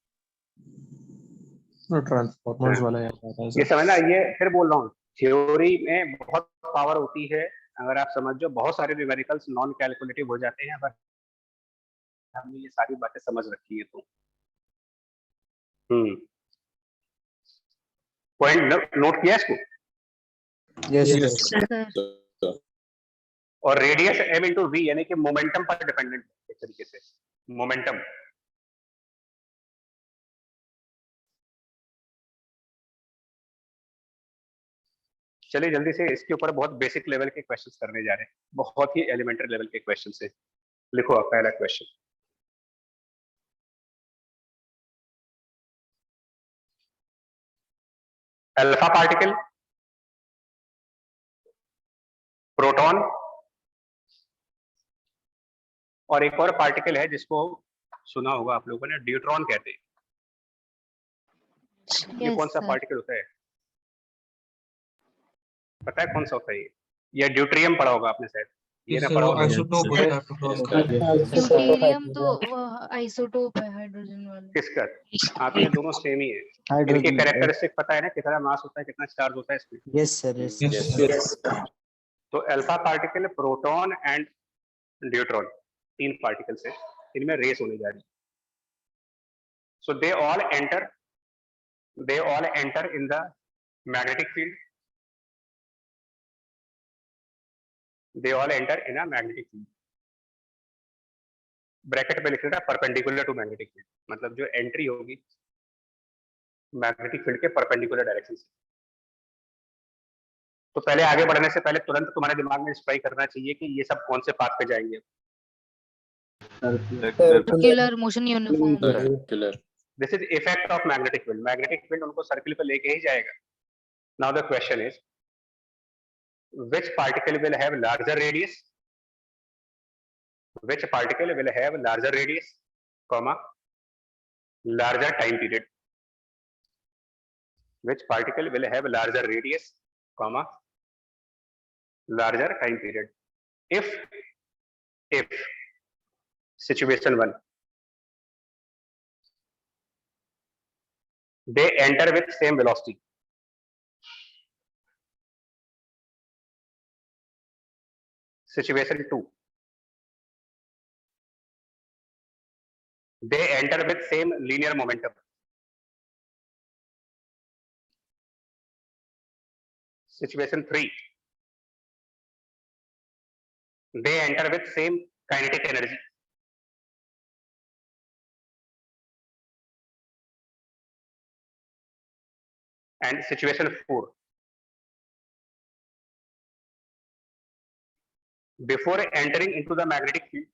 [SPEAKER 4] ट्रांसफॉर्मर्स वाला याद आता है
[SPEAKER 1] ये
[SPEAKER 4] सर।
[SPEAKER 1] समझना, ये फिर बोल रहा हूँ थ्योरी में बहुत पावर होती है अगर आप समझ जो, बहुत सारे न्यूमेरिकल्स नॉन कैलकुलेटिव हो जाते हैं अगर हमने ये सारी बातें समझ रखी है तो। पॉइंट नोट किया इसको।
[SPEAKER 6] Yes
[SPEAKER 2] sir.
[SPEAKER 1] और रेडियस m इंटू वी यानी कि मोमेंटम पर डिपेंडेंट है एक तरीके से, मोमेंटम। चलिए जल्दी से इसके ऊपर बहुत बेसिक लेवल के क्वेश्चंस करने जा रहे हैं, बहुत ही एलिमेंट्री लेवल के क्वेश्चन से। लिखो आप पहला क्वेश्चन। अल्फा पार्टिकल, प्रोटॉन और एक और पार्टिकल है जिसको सुना होगा आप लोगों ने, ड्यूट्रॉन कहते हैं। ये
[SPEAKER 2] Yes,
[SPEAKER 1] कौन सा
[SPEAKER 2] sir.
[SPEAKER 1] पार्टिकल होता है, पता है कौन सा होता है ये? या ड्यूट्रियम पढ़ा होगा आपने शायद, ये ना पढ़ा होगा।
[SPEAKER 5] आइसोटोप होता है प्रोटॉन का।
[SPEAKER 2] ड्यूटेरियम तो आइसोटोप है हाइड्रोजन वाला।
[SPEAKER 1] किसका? हाँ तो ये दोनों सेम ही है। इनके
[SPEAKER 6] हाइड्रोजन।
[SPEAKER 1] कैरेक्टरिस्टिक पता है ना, कितना मास होता है, कितना चार्ज होता है इसमें।
[SPEAKER 6] Yes sir yes.
[SPEAKER 5] Yes.
[SPEAKER 1] तो alpha particle, proton and deuteron, तीन पार्टिकल्स हैं, इनमें रेस होने जा रही है। So they all enter in the magnetic field, they all enter in a magnetic field. Bracket में लिख लेना परपेंडिकुलर टू मैग्नेटिक फील्ड, मतलब जो एंट्री होगी मैग्नेटिक फील्ड के परपेंडिकुलर डायरेक्शन से। तो पहले आगे बढ़ने से पहले तुरंत तुम्हारे दिमाग में स्ट्राइक करना चाहिए कि ये सब कौन से पाथ पे जाएंगे।
[SPEAKER 2] Circular motion uniform.
[SPEAKER 1] This is effect of magnetic field. Magnetic field उनको सर्किल पे लेके ही जाएगा। Now the question is which particle will have larger radius, which particle will have larger radius, comma larger time period, which particle will have larger radius, comma larger time period. If situation 1, they enter with same velocity, situation 2, they enter with same linear momentum, situation 3, they enter with same kinetic energy, and situation 4, before entering into the magnetic field,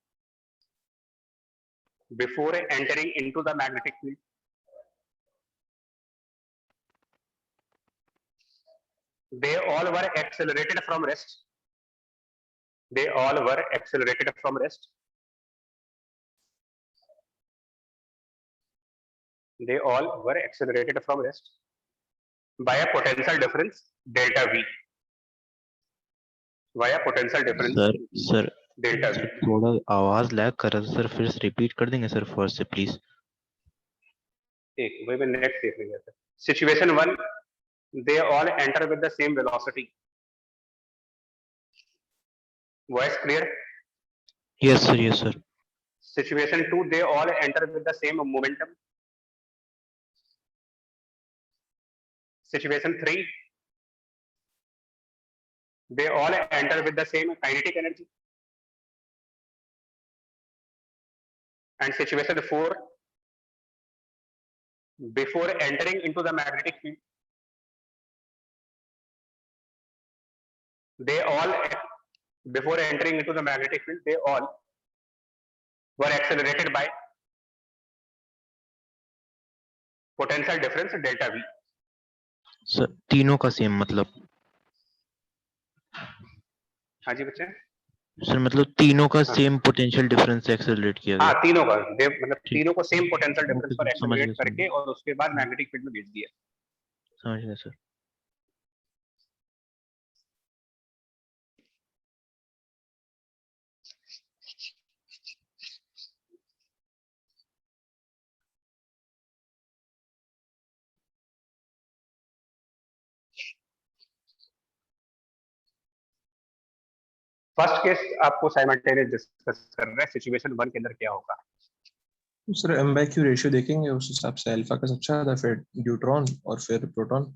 [SPEAKER 1] they all were accelerated from rest, by a potential difference delta V,
[SPEAKER 8] sir
[SPEAKER 1] delta V.
[SPEAKER 8] थोड़ा आवाज लैग कर रहा है सर, फिर से रिपीट कर देंगे सर फर्स्ट से प्लीज।
[SPEAKER 1] एक वही मैं नेक्स्ट देख रहा था। Situation 1, they all enter with the same velocity. Voice clear?
[SPEAKER 8] Yes sir.
[SPEAKER 1] Situation 2, they all enter with the same momentum. Situation 3, they all enter with the same kinetic energy. And situation 4, before entering into the magnetic field, they all, before entering into the magnetic field, they all were accelerated by potential difference delta V.
[SPEAKER 8] Sir तीनों का सेम मतलब?
[SPEAKER 1] हाँ जी बच्चे,
[SPEAKER 8] सर मतलब तीनों का सेम पोटेंशियल डिफरेंस से एक्सेलरेट किया
[SPEAKER 1] हाँ
[SPEAKER 8] गया?
[SPEAKER 1] तीनों का, मतलब
[SPEAKER 8] ठीक।
[SPEAKER 1] तीनों को सेम पोटेंशियल
[SPEAKER 8] ओके
[SPEAKER 1] डिफरेंस पर
[SPEAKER 8] सर, समझ
[SPEAKER 1] एक्सेलरेट
[SPEAKER 8] गया
[SPEAKER 1] करके और उसके बाद मैग्नेटिक फील्ड में भेज दिया।
[SPEAKER 8] समझ गया सर।
[SPEAKER 1] फर्स्ट केस आपको साइमल्टेनियस डिस्कस कर रहे हैं, सिचुएशन 1 के अंदर क्या होगा।
[SPEAKER 4] Sir m by q ratio देखेंगे, उस हिसाब से अल्फा का सबसे ज्यादा, फिर न्यूट्रॉन और फिर प्रोटॉन।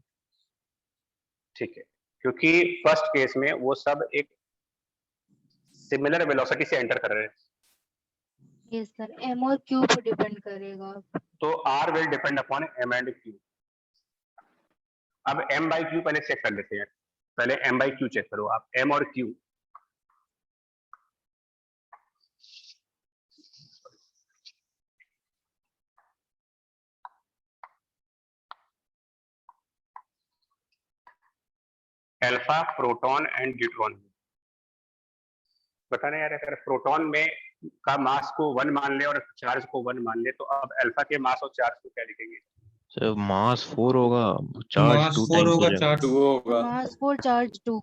[SPEAKER 1] ठीक है, क्योंकि फर्स्ट केस में वो सब एक सिमिलर वेलोसिटी से एंटर कर रहे हैं,
[SPEAKER 2] यस सर, m और q पर डिपेंड करेगा।
[SPEAKER 1] तो r will depend upon m and q। अब m by q पहले चेक कर लेते हैं, पहले m by q चेक करो आप, m और q। Alpha, proton and neutron. पता नहीं यार, अगर प्रोटॉन में का मास को 1 मान ले और चार्ज को 1 मान ले, तो अब अल्फा के मास और चार्ज को क्या लिखेंगे?
[SPEAKER 8] सर मास 4 होगा, चार्ज 2 टाइम्स हो जाएगा।
[SPEAKER 5] चार्ज 2 होगा।
[SPEAKER 2] मास 4 charge 2।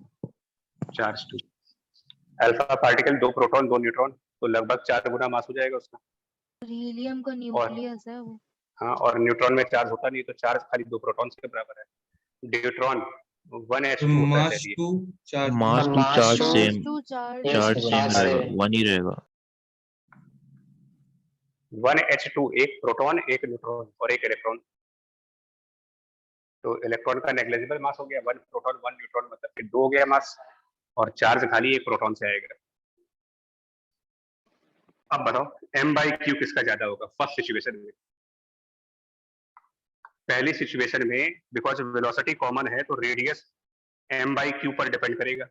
[SPEAKER 1] Charge 2। Alpha particle 2 proton 2 neutron, तो लगभग 4 गुना मास हो जाएगा उसका।
[SPEAKER 2] हीलियम का न्यूक्लियस है वो।
[SPEAKER 1] हाँ, और न्यूट्रॉन में चार्ज होता नहीं, तो चार्ज खाली 2 प्रोटॉन्स के बराबर है। न्यूट्रॉन 1h2 होता है शायद ये।
[SPEAKER 8] Mass 2 charge same,
[SPEAKER 2] two charge
[SPEAKER 8] charge same रहेगा, 1 ही रहेगा।
[SPEAKER 1] 1h2, एक प्रोटॉन एक न्यूट्रॉन और एक इलेक्ट्रॉन, तो इलेक्ट्रॉन का नेग्लिजिबल मास हो गया 1 प्रोटॉन 1 न्यूट्रॉन, मतलब कि 2 हो गया मास, और चार्ज खाली एक प्रोटॉन से आएगा। अब बताओ m by q किसका ज्यादा होगा फर्स्ट सिचुएशन में? पहली सिचुएशन में बिकॉज वेलोसिटी कॉमन है, तो रेडियस m by q पर डिपेंड करेगा।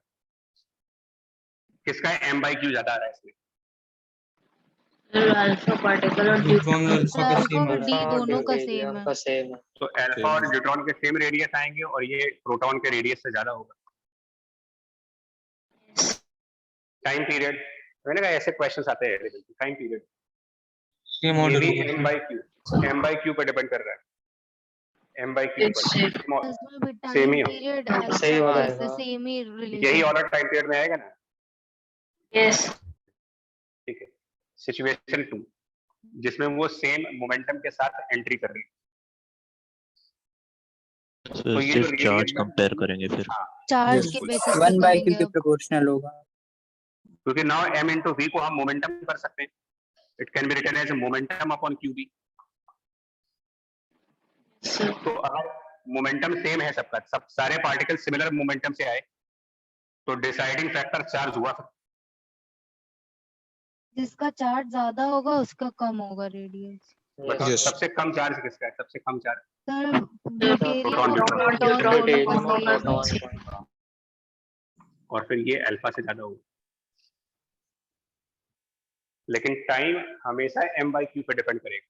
[SPEAKER 1] किसका m by q ज्यादा आ रहा है इसमें?
[SPEAKER 3] अल्फा पार्टिकल और न्यूट्रॉन
[SPEAKER 2] अल्फा और d दोनों का सेम है।
[SPEAKER 9] सेम है।
[SPEAKER 1] तो अल्फा और न्यूट्रॉन के सेम रेडियस आएंगे और ये प्रोटॉन के रेडियस से ज्यादा होगा। टाइम पीरियड, मैंने कहा ऐसे क्वेश्चंस आते हैं, टाइम पीरियड ये भी m by q पर डिपेंड कर रहा है, m by q पर
[SPEAKER 2] इसमें भी
[SPEAKER 1] सेम ही
[SPEAKER 2] टाइम
[SPEAKER 1] हो।
[SPEAKER 2] पीरियड
[SPEAKER 9] सेम
[SPEAKER 2] अल्फा
[SPEAKER 9] आएगा।
[SPEAKER 2] से सेम ही
[SPEAKER 1] यही
[SPEAKER 2] रिलेशन।
[SPEAKER 1] ऑर्डर टाइम पीरियड में आएगा ना।
[SPEAKER 3] यस
[SPEAKER 1] ठीक है, सिचुएशन 2 जिसमें वो सेम मोमेंटम के साथ एंट्री कर रही है,
[SPEAKER 8] सर
[SPEAKER 1] ये
[SPEAKER 8] सिर्फ
[SPEAKER 1] जो
[SPEAKER 8] चार्ज
[SPEAKER 1] radius में-
[SPEAKER 8] कंपेयर करेंगे फिर।
[SPEAKER 1] हाँ,
[SPEAKER 2] चार्ज के बेसिस पे
[SPEAKER 6] 1 by q
[SPEAKER 2] करेंगे
[SPEAKER 6] के
[SPEAKER 2] अब।
[SPEAKER 6] प्रोपोर्शनल होगा।
[SPEAKER 1] क्योंकि नाउ m into v को हम मोमेंटम कर सकते हैं, it can be written as momentum upon qb। तो अगर मोमेंटम सेम है सबका, सब सारे पार्टिकल सिमिलर मोमेंटम से आए, तो डिसाइडिंग फैक्टर चार्ज हुआ।
[SPEAKER 2] जिसका चार्ज ज्यादा होगा उसका कम होगा रेडियस।
[SPEAKER 1] बताओ सबसे कम चार्ज किसका है? सबसे कम चार्ज
[SPEAKER 2] सर ड्यूटेरियम और
[SPEAKER 1] प्रोटॉन,
[SPEAKER 2] प्रोटॉन दोनों का सेम है।
[SPEAKER 1] और फिर ये अल्फा से ज्यादा होगा। लेकिन टाइम हमेशा m by q पे डिपेंड करेगा,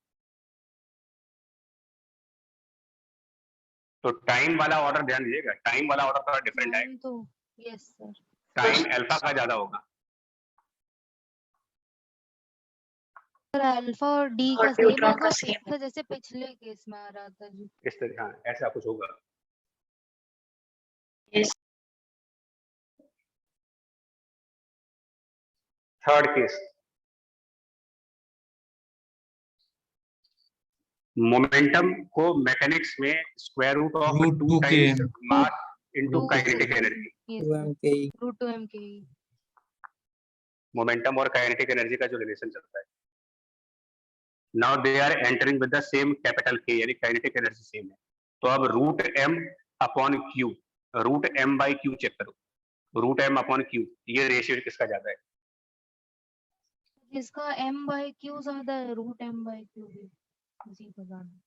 [SPEAKER 1] तो टाइम वाला ऑर्डर ध्यान दीजिएगा, टाइम वाला ऑर्डर थोड़ा डिफरेंट आएगा।
[SPEAKER 2] तो यस सर,
[SPEAKER 1] टाइम अल्फा का ज्यादा होगा।
[SPEAKER 2] सर अल्फा और d
[SPEAKER 3] और
[SPEAKER 2] का सेम
[SPEAKER 3] न्यूट्रॉन का
[SPEAKER 2] होगा,
[SPEAKER 3] सेम।
[SPEAKER 2] तो जैसे पिछले केस में आ रहा था जी।
[SPEAKER 1] इस तरह, हाँ ऐसा कुछ होगा।
[SPEAKER 3] यस
[SPEAKER 1] थर्ड केस, मोमेंटम को मैकेनिक्स में square root of 2 times mass into kinetic energy.
[SPEAKER 2] Yes
[SPEAKER 6] 2mke
[SPEAKER 2] root 2mke।
[SPEAKER 1] Momentum और काइनेटिक एनर्जी का जो रिलेशन चलता है, now they are entering with the same capital K, यानी काइनेटिक एनर्जी सेम है। तो अब root m upon q, root m by q check करो, रूट m अपॉन q, ये रेशियो किसका ज्यादा है?
[SPEAKER 2] जिसका m by q ज्यादा है रूट m by q भी उसी का ज्यादा।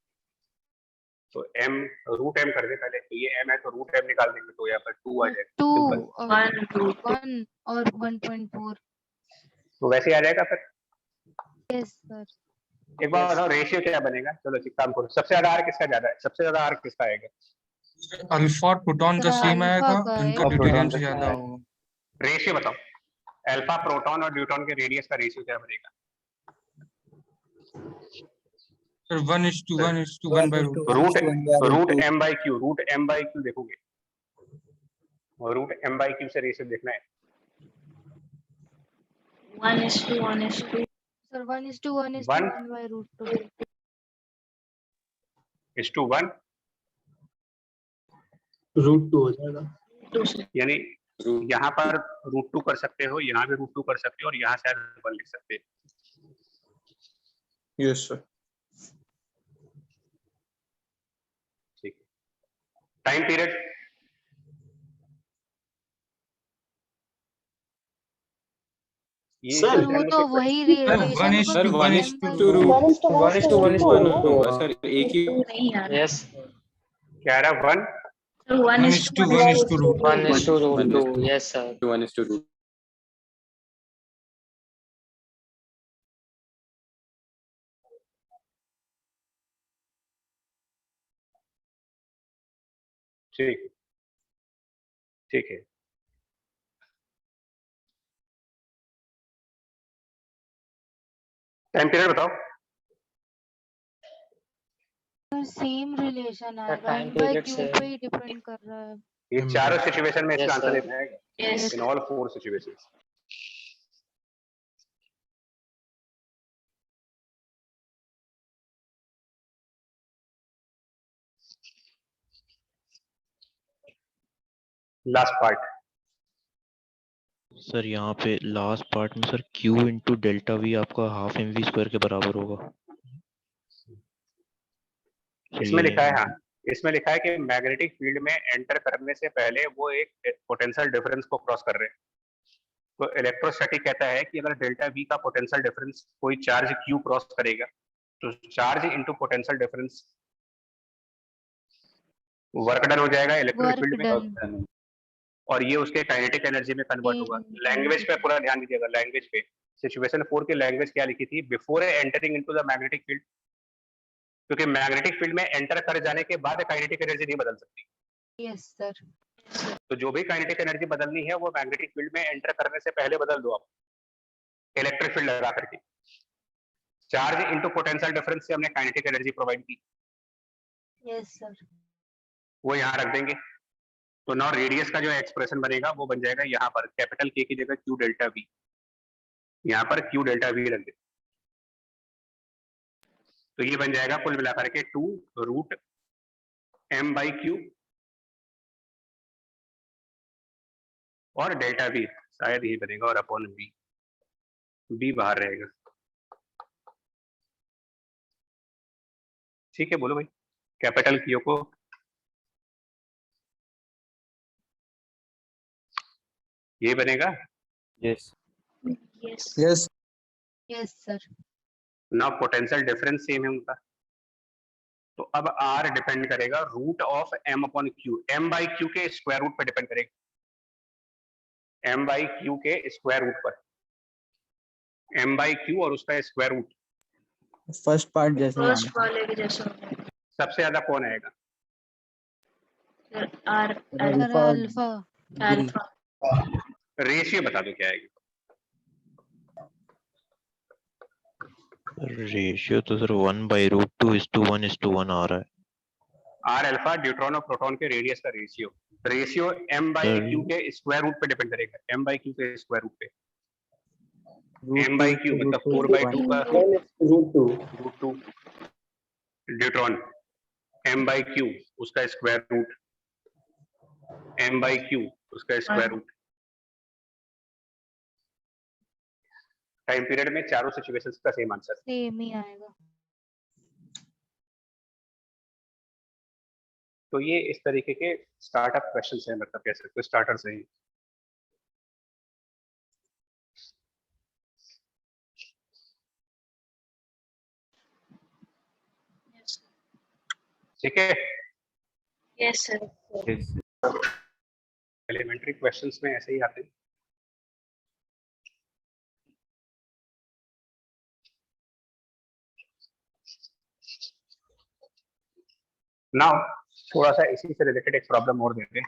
[SPEAKER 1] तो m रूट m कर दे पहले, तो ये m है तो रूट m निकाल देंगे तो यहाँ पर 2 आ जाएगा,
[SPEAKER 2] 2
[SPEAKER 1] सिंपल।
[SPEAKER 2] 1 और 1.4।
[SPEAKER 1] तो वैसे ही आ जाएगा फिर।
[SPEAKER 2] Yes sir.
[SPEAKER 1] एक बार बताओ रेशियो क्या बनेगा, चलो एक काम करो, सबसे ज्यादा r किसका ज्यादा है, सबसे ज्यादा r किसका आएगा?
[SPEAKER 5] अल्फा और प्रोटॉन का
[SPEAKER 2] सर
[SPEAKER 5] सेम
[SPEAKER 2] अल्फा
[SPEAKER 5] आएगा,
[SPEAKER 2] का
[SPEAKER 5] इनका
[SPEAKER 2] है।
[SPEAKER 5] ड्यूटेरियम से ज्यादा होगा।
[SPEAKER 1] रेशियो बताओ, अल्फा प्रोटॉन और न्यूट्रॉन के रेडियस का रेशियो क्या बनेगा?
[SPEAKER 5] Sir 1:1:1 by
[SPEAKER 1] root m by q, root m by q देखोगे, और रूट m by q से रेशियो देखना है।
[SPEAKER 3] 1:1:2
[SPEAKER 2] सर 1:1:1 by √2
[SPEAKER 1] 1:1
[SPEAKER 10] √2 हो जाएगा।
[SPEAKER 3] 2 से
[SPEAKER 1] यानी यहाँ पर √2 कर सकते हो, यहाँ भी √2 कर सकते हो, और यहाँ शायद 1 लिख सकते हो।
[SPEAKER 4] Yes sir.
[SPEAKER 1] ठीक, टाइम पीरियड ये
[SPEAKER 10] सर,
[SPEAKER 2] सर वो तो वही रिलेशन को
[SPEAKER 5] सर
[SPEAKER 10] 1:1:1 होगा सर, एक ही
[SPEAKER 3] नहीं यार।
[SPEAKER 9] यस
[SPEAKER 1] क्या रहा 1
[SPEAKER 3] सर 1:1:2
[SPEAKER 9] 1:2 यस सर
[SPEAKER 10] 1:2
[SPEAKER 1] ठीक, ठीक है। टाइम पीरियड बताओ।
[SPEAKER 2] सेम रिलेशन आएगा,
[SPEAKER 9] time
[SPEAKER 2] m by
[SPEAKER 9] period
[SPEAKER 2] q
[SPEAKER 9] से
[SPEAKER 2] पे ही डिपेंड कर रहा है।
[SPEAKER 1] ये चारों सिचुएशन में इसका
[SPEAKER 9] Yes,
[SPEAKER 1] आंसर
[SPEAKER 9] sir.
[SPEAKER 1] देना है,
[SPEAKER 3] yes
[SPEAKER 1] in all 4 situations. Last part,
[SPEAKER 8] sir यहाँ पे लास्ट पार्ट में sir Q into delta we आपका हाफ mv² के बराबर होगा।
[SPEAKER 1] इसमें
[SPEAKER 8] ये
[SPEAKER 1] लिखा है, हाँ इसमें लिखा है कि मैग्नेटिक फील्ड में एंटर करने से पहले वो एक पोटेंशियल डिफरेंस को क्रॉस कर रहे हैं। तो इलेक्ट्रोस्टैटिक कहता है कि अगर डेल्टा वी का पोटेंशियल डिफरेंस कोई चार्ज Q क्रॉस करेगा तो charge into potential difference work done हो जाएगा इलेक्ट्रिक
[SPEAKER 2] वर्क
[SPEAKER 1] फील्ड में,
[SPEAKER 2] डन
[SPEAKER 1] और ये उसके काइनेटिक एनर्जी में कन्वर्ट होगा। लैंग्वेज पे पूरा ध्यान दीजिएगा, लैंग्वेज पे सिचुएशन 4 की लैंग्वेज क्या लिखी थी, before entering into the magnetic field, क्योंकि मैग्नेटिक फील्ड में एंटर कर जाने के बाद काइनेटिक एनर्जी नहीं बदल सकती।
[SPEAKER 2] Yes sir.
[SPEAKER 1] तो जो भी काइनेटिक एनर्जी बदलनी है वो मैग्नेटिक फील्ड में एंटर करने से पहले बदल दो आप, इलेक्ट्रिक फील्ड लगा करके। चार्ज इनटू पोटेंशियल डिफरेंस से हमने काइनेटिक एनर्जी प्रोवाइड की,
[SPEAKER 2] यस सर।
[SPEAKER 1] वो यहाँ रख देंगे। तो नाउ रेडियस का जो एक्सप्रेशन बनेगा वो बन जाएगा यहाँ पर कैपिटल K की जगह Q डेल्टा V, यहाँ पर Q डेल्टा V रख दे, तो ये बन जाएगा कुल मिलाकर के 2 रूट m by Q और डेल्टा V शायद यही बनेगा, और अपॉन B बाहर रहेगा। ठीक है, बोलो भाई, कैपिटल Q को ये बनेगा।
[SPEAKER 9] Yes
[SPEAKER 3] yes
[SPEAKER 6] yes
[SPEAKER 2] yes sir.
[SPEAKER 1] ना पोटेंशियल डिफरेंस सेम है उनका, तो अब R डिपेंड करेगा root of m upon Q, m by Q के स्क्वायर रूट पर डिपेंड करेगा, m by Q के स्क्वायर रूट पर, m by Q और उसका स्क्वायर रूट।
[SPEAKER 6] फर्स्ट पार्ट जैसे ही
[SPEAKER 3] फर्स्ट
[SPEAKER 6] आना।
[SPEAKER 3] वाले के जैसा होगा।
[SPEAKER 1] सबसे ज्यादा कौन आएगा?
[SPEAKER 3] Sir R
[SPEAKER 2] sir
[SPEAKER 6] alpha
[SPEAKER 2] alpha.
[SPEAKER 3] Alpha
[SPEAKER 1] ratio बता दो क्या आएगी।
[SPEAKER 8] रेशियो तो सर 1/√2:1:1 आ रहा है।
[SPEAKER 1] R अल्फा न्यूट्रॉन और प्रोटॉन के रेडियस का ratio, ratio m by Q के स्क्वायर रूट पे डिपेंड करेगा, m by Q के स्क्वायर रूट पे, m by Q मतलब 4/2 का √2 न्यूट्रॉन, m by Q उसका square root, m by Q उसका स्क्वायर रूट। टाइम पीरियड में चारों सिचुएशंस का सेम आंसर।
[SPEAKER 2] सेम ही आएगा।
[SPEAKER 1] तो ये इस तरीके के स्टार्टअप क्वेश्चंस हैं, मतलब कह सकते हो स्टार्टर से ही। ठीक है,
[SPEAKER 3] Yes, sir.
[SPEAKER 1] एलिमेंट्री क्वेश्चंस में ऐसे ही आते हैं। नाउ थोड़ा सा इसी से रिलेटेड एक प्रॉब्लम और देते हैं।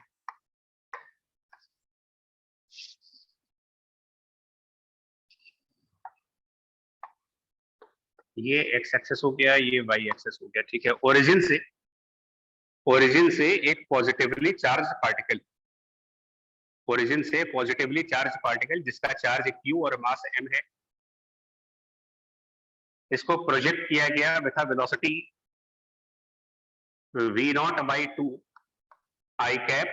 [SPEAKER 1] ये एक्स एक्सेस हो गया, ये वाई एक्सेस हो गया, ठीक है। ओरिजिन से एक पॉजिटिवली चार्ज पार्टिकल, ओरिजिन से पॉजिटिवली चार्ज पार्टिकल जिसका चार्ज q और मास m है, इसको प्रोजेक्ट किया गया with velocity v0/2 i cap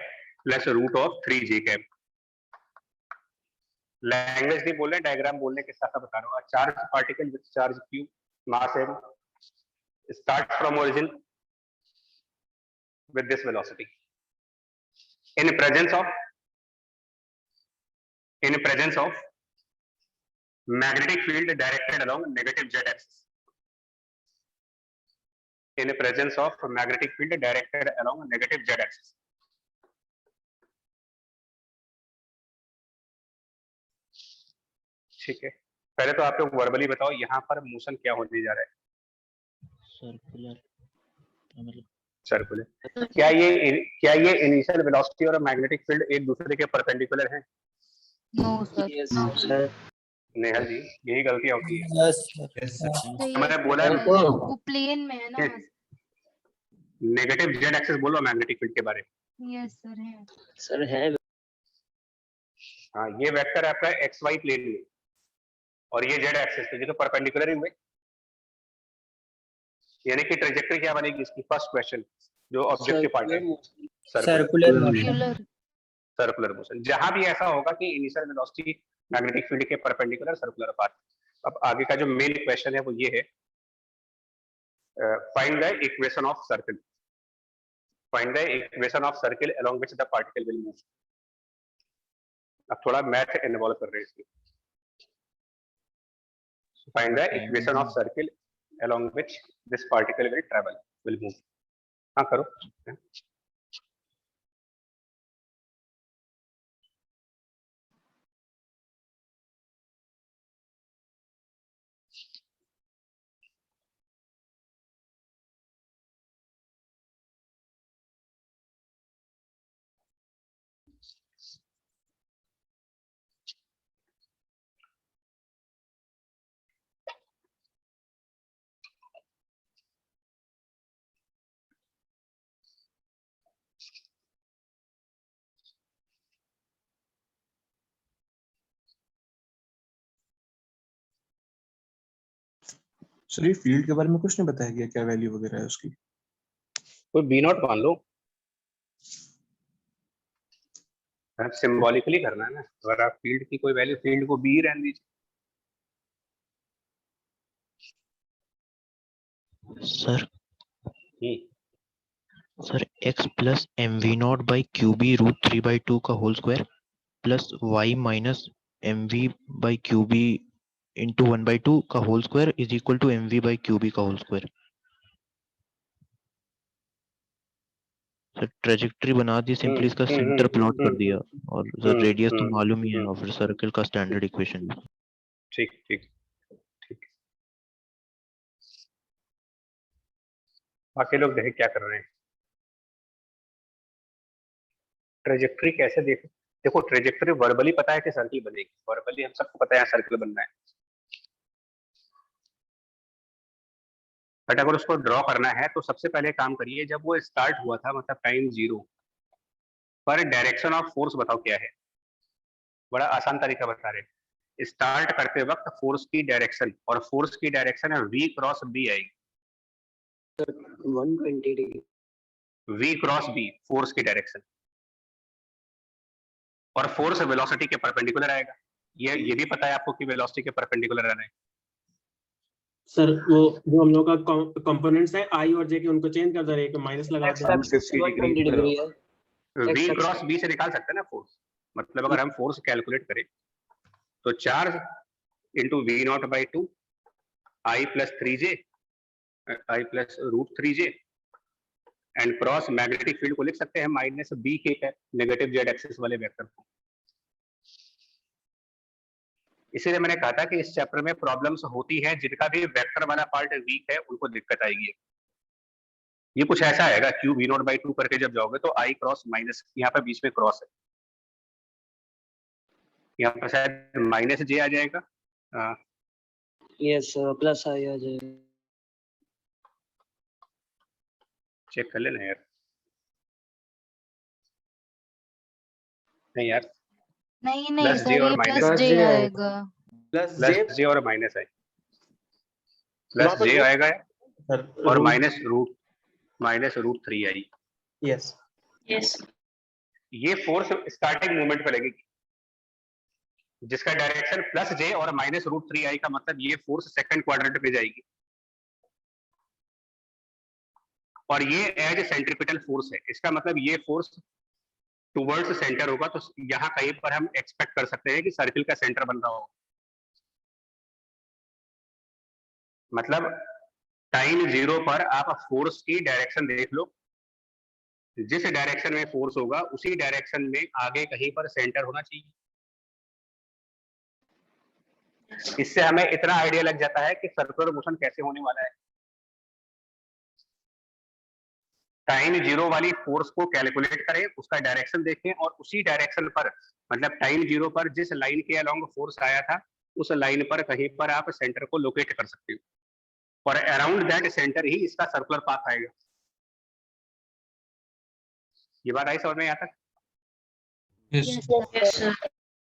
[SPEAKER 1] plus root of 3j cap. Language नहीं बोल रहे, डायग्राम बोलने के साथ बता रहा हूँ। Charge particle with charge q mass m start from origin with this velocity in presence of magnetic field directed along negative z axis, in presence of magnetic field directed along negative z axis। ठीक है, पहले तो आप लोग वर्बली बताओ यहाँ पर मोशन क्या होने जा रहा है। सर्कुलर। क्या ये इनिशियल वेलोसिटी और मैग्नेटिक फील्ड एक दूसरे के परपेंडिकुलर हैं?
[SPEAKER 2] No sir.
[SPEAKER 6] Sir
[SPEAKER 1] Nehal ji, यही गलतियां होती है। मैंने बोला
[SPEAKER 2] वो प्लेन में है ना।
[SPEAKER 1] नेगेटिव जेड एक्सिस बोलो मैग्नेटिक फील्ड के बारे में।
[SPEAKER 2] यस सर है।
[SPEAKER 9] सर है।
[SPEAKER 1] हाँ, ये वेक्टर आपका एक्स वाई प्लेन में और ये जेड एक्सिस पे, ये तो परपेंडिकुलर ही हुए। यानी कि ट्रेजेक्टरी क्या बनेगी इसकी? फर्स्ट क्वेश्चन जो ऑब्जेक्टिव पार्ट है, सर्कुलर मोशन। जहां भी ऐसा होगा कि इनिशियल वेलोसिटी मैग्नेटिक फील्ड के परपेंडिकुलर सर्कुलर पाथ। अब आगे का जो मेन क्वेश्चन है वो ये है, find the equation of circle, find the equation of circle along which the particle will move. अब थोड़ा मैथ इन्वॉल्व कर रहे हैं इसमें। Find the equation of circle along which this particle will move। हाँ करो।
[SPEAKER 4] सर ये फील्ड के बारे में कुछ नहीं बताया गया, क्या वैल्यू वगैरह है उसकी?
[SPEAKER 1] कोई बी नॉट मान लो, सिंबॉलिकली करना है ना। अगर आप फील्ड की कोई वैल्यू, फील्ड को बी रहने दीजिए।
[SPEAKER 8] सर x प्लस mv0/qb√3/2 का whole square plus y minus mv/qb into 1/2 का होल स्क्वायर इज इक्वल टू mv/qb का होल स्क्वायर। सर ट्रेजेक्टरी बना दी, सिंपली इसका सेंटर प्लॉट कर दिया, और सर रेडियस तो मालूम ही है, और फिर सर्कल का स्टैंडर्ड इक्वेशन।
[SPEAKER 1] ठीक ठीक ठीक। बाकी लोग देखें क्या कर रहे हैं। ट्रेजेक्टरी कैसे देखें? देखो ट्रेजेक्टरी वर्बली पता है कि सर्कल बनेगी, वर्बली हम सबको पता है सर्कल बनना है, बट अगर उसको ड्रॉ करना है तो सबसे पहले काम करिए, जब वो स्टार्ट हुआ था मतलब टाइम 0 पर डायरेक्शन ऑफ फोर्स बताओ क्या है। बड़ा आसान तरीका बता रहे। स्टार्ट करते वक्त फोर्स की डायरेक्शन, और फोर्स की डायरेक्शन है v क्रॉस b आएगी।
[SPEAKER 9] 120 degree
[SPEAKER 1] v cross b force की डायरेक्शन, और फोर्स वेलोसिटी के परपेंडिकुलर आएगा। ये भी पता है आपको कि वेलोसिटी के परपेंडिकुलर आना है।
[SPEAKER 10] सर वो जो हम लोग का कंपोनेंट्स है आई और जे के, उनको चेंज कर दे रहे हैं, माइनस लगा दे।
[SPEAKER 9] 120 डिग्री है।
[SPEAKER 1] v क्रॉस b से निकाल सकते हैं ना फोर्स। मतलब अगर हम फोर्स कैलकुलेट करें तो charge into v0/2 i plus 3j, i plus √3j and cross magnetic field को लिख सकते हैं माइनस बी के है, नेगेटिव जेड एक्सिस वाले वेक्टर को। इसीलिए मैंने कहा था कि इस चैप्टर में प्रॉब्लम्स होती है, जिनका भी वेक्टर वाला पार्ट वीक है उनको दिक्कत आएगी। ये कुछ ऐसा आएगा, क्यू वी नॉट बाई 2 करके जब जाओगे तो आई क्रॉस माइनस, यहाँ पे बीच में क्रॉस है, यहाँ पर शायद माइनस जे आ जाएगा।
[SPEAKER 9] यस प्लस आई आ जाएगा।
[SPEAKER 1] चेक कर लेना यार। नहीं यार,
[SPEAKER 2] नहीं नहीं
[SPEAKER 1] प्लस
[SPEAKER 2] सर,
[SPEAKER 1] जे और
[SPEAKER 2] ये
[SPEAKER 1] माइनस,
[SPEAKER 2] प्लस जे आएगा।
[SPEAKER 1] प्लस जे और माइनस है, प्लस
[SPEAKER 10] वहाँ पर
[SPEAKER 1] जे
[SPEAKER 10] रूट-
[SPEAKER 1] आएगा और
[SPEAKER 10] root-
[SPEAKER 1] minus root 3 I.
[SPEAKER 10] Yes
[SPEAKER 3] Yes.
[SPEAKER 1] ये फोर्स स्टार्टिंग मूवमेंट पे लगेगी, जिसका डायरेक्शन प्लस जे और माइनस रूट 3 आई का मतलब ये फोर्स सेकंड क्वाड्रेंट पे जाएगी, और ये एज सेंट्रीपिटल फोर्स है। इसका मतलब ये फोर्स टुवर्ड्स सेंटर होगा, तो यहाँ कहीं पर हम एक्सपेक्ट कर सकते हैं कि सर्किल का सेंटर बन रहा हो। मतलब टाइम 0 पर आप फोर्स की डायरेक्शन देख लो, जिस डायरेक्शन में फोर्स होगा उसी डायरेक्शन में आगे कहीं पर सेंटर होना चाहिए। इससे हमें इतना आइडिया लग जाता है कि सर्कुलर मोशन कैसे होने वाला है। टाइम 0 वाली फोर्स को कैलकुलेट करें, उसका डायरेक्शन देखें, और उसी डायरेक्शन पर, मतलब टाइम 0 पर जिस लाइन के अलोंग फोर्स आया था उस लाइन पर कहीं पर आप सेंटर को लोकेट कर सकते हो, और अराउंड दैट सेंटर ही इसका सर्कुलर पाथ आएगा। ये बात आई समझ में यहाँ तक?
[SPEAKER 3] Yes, sir.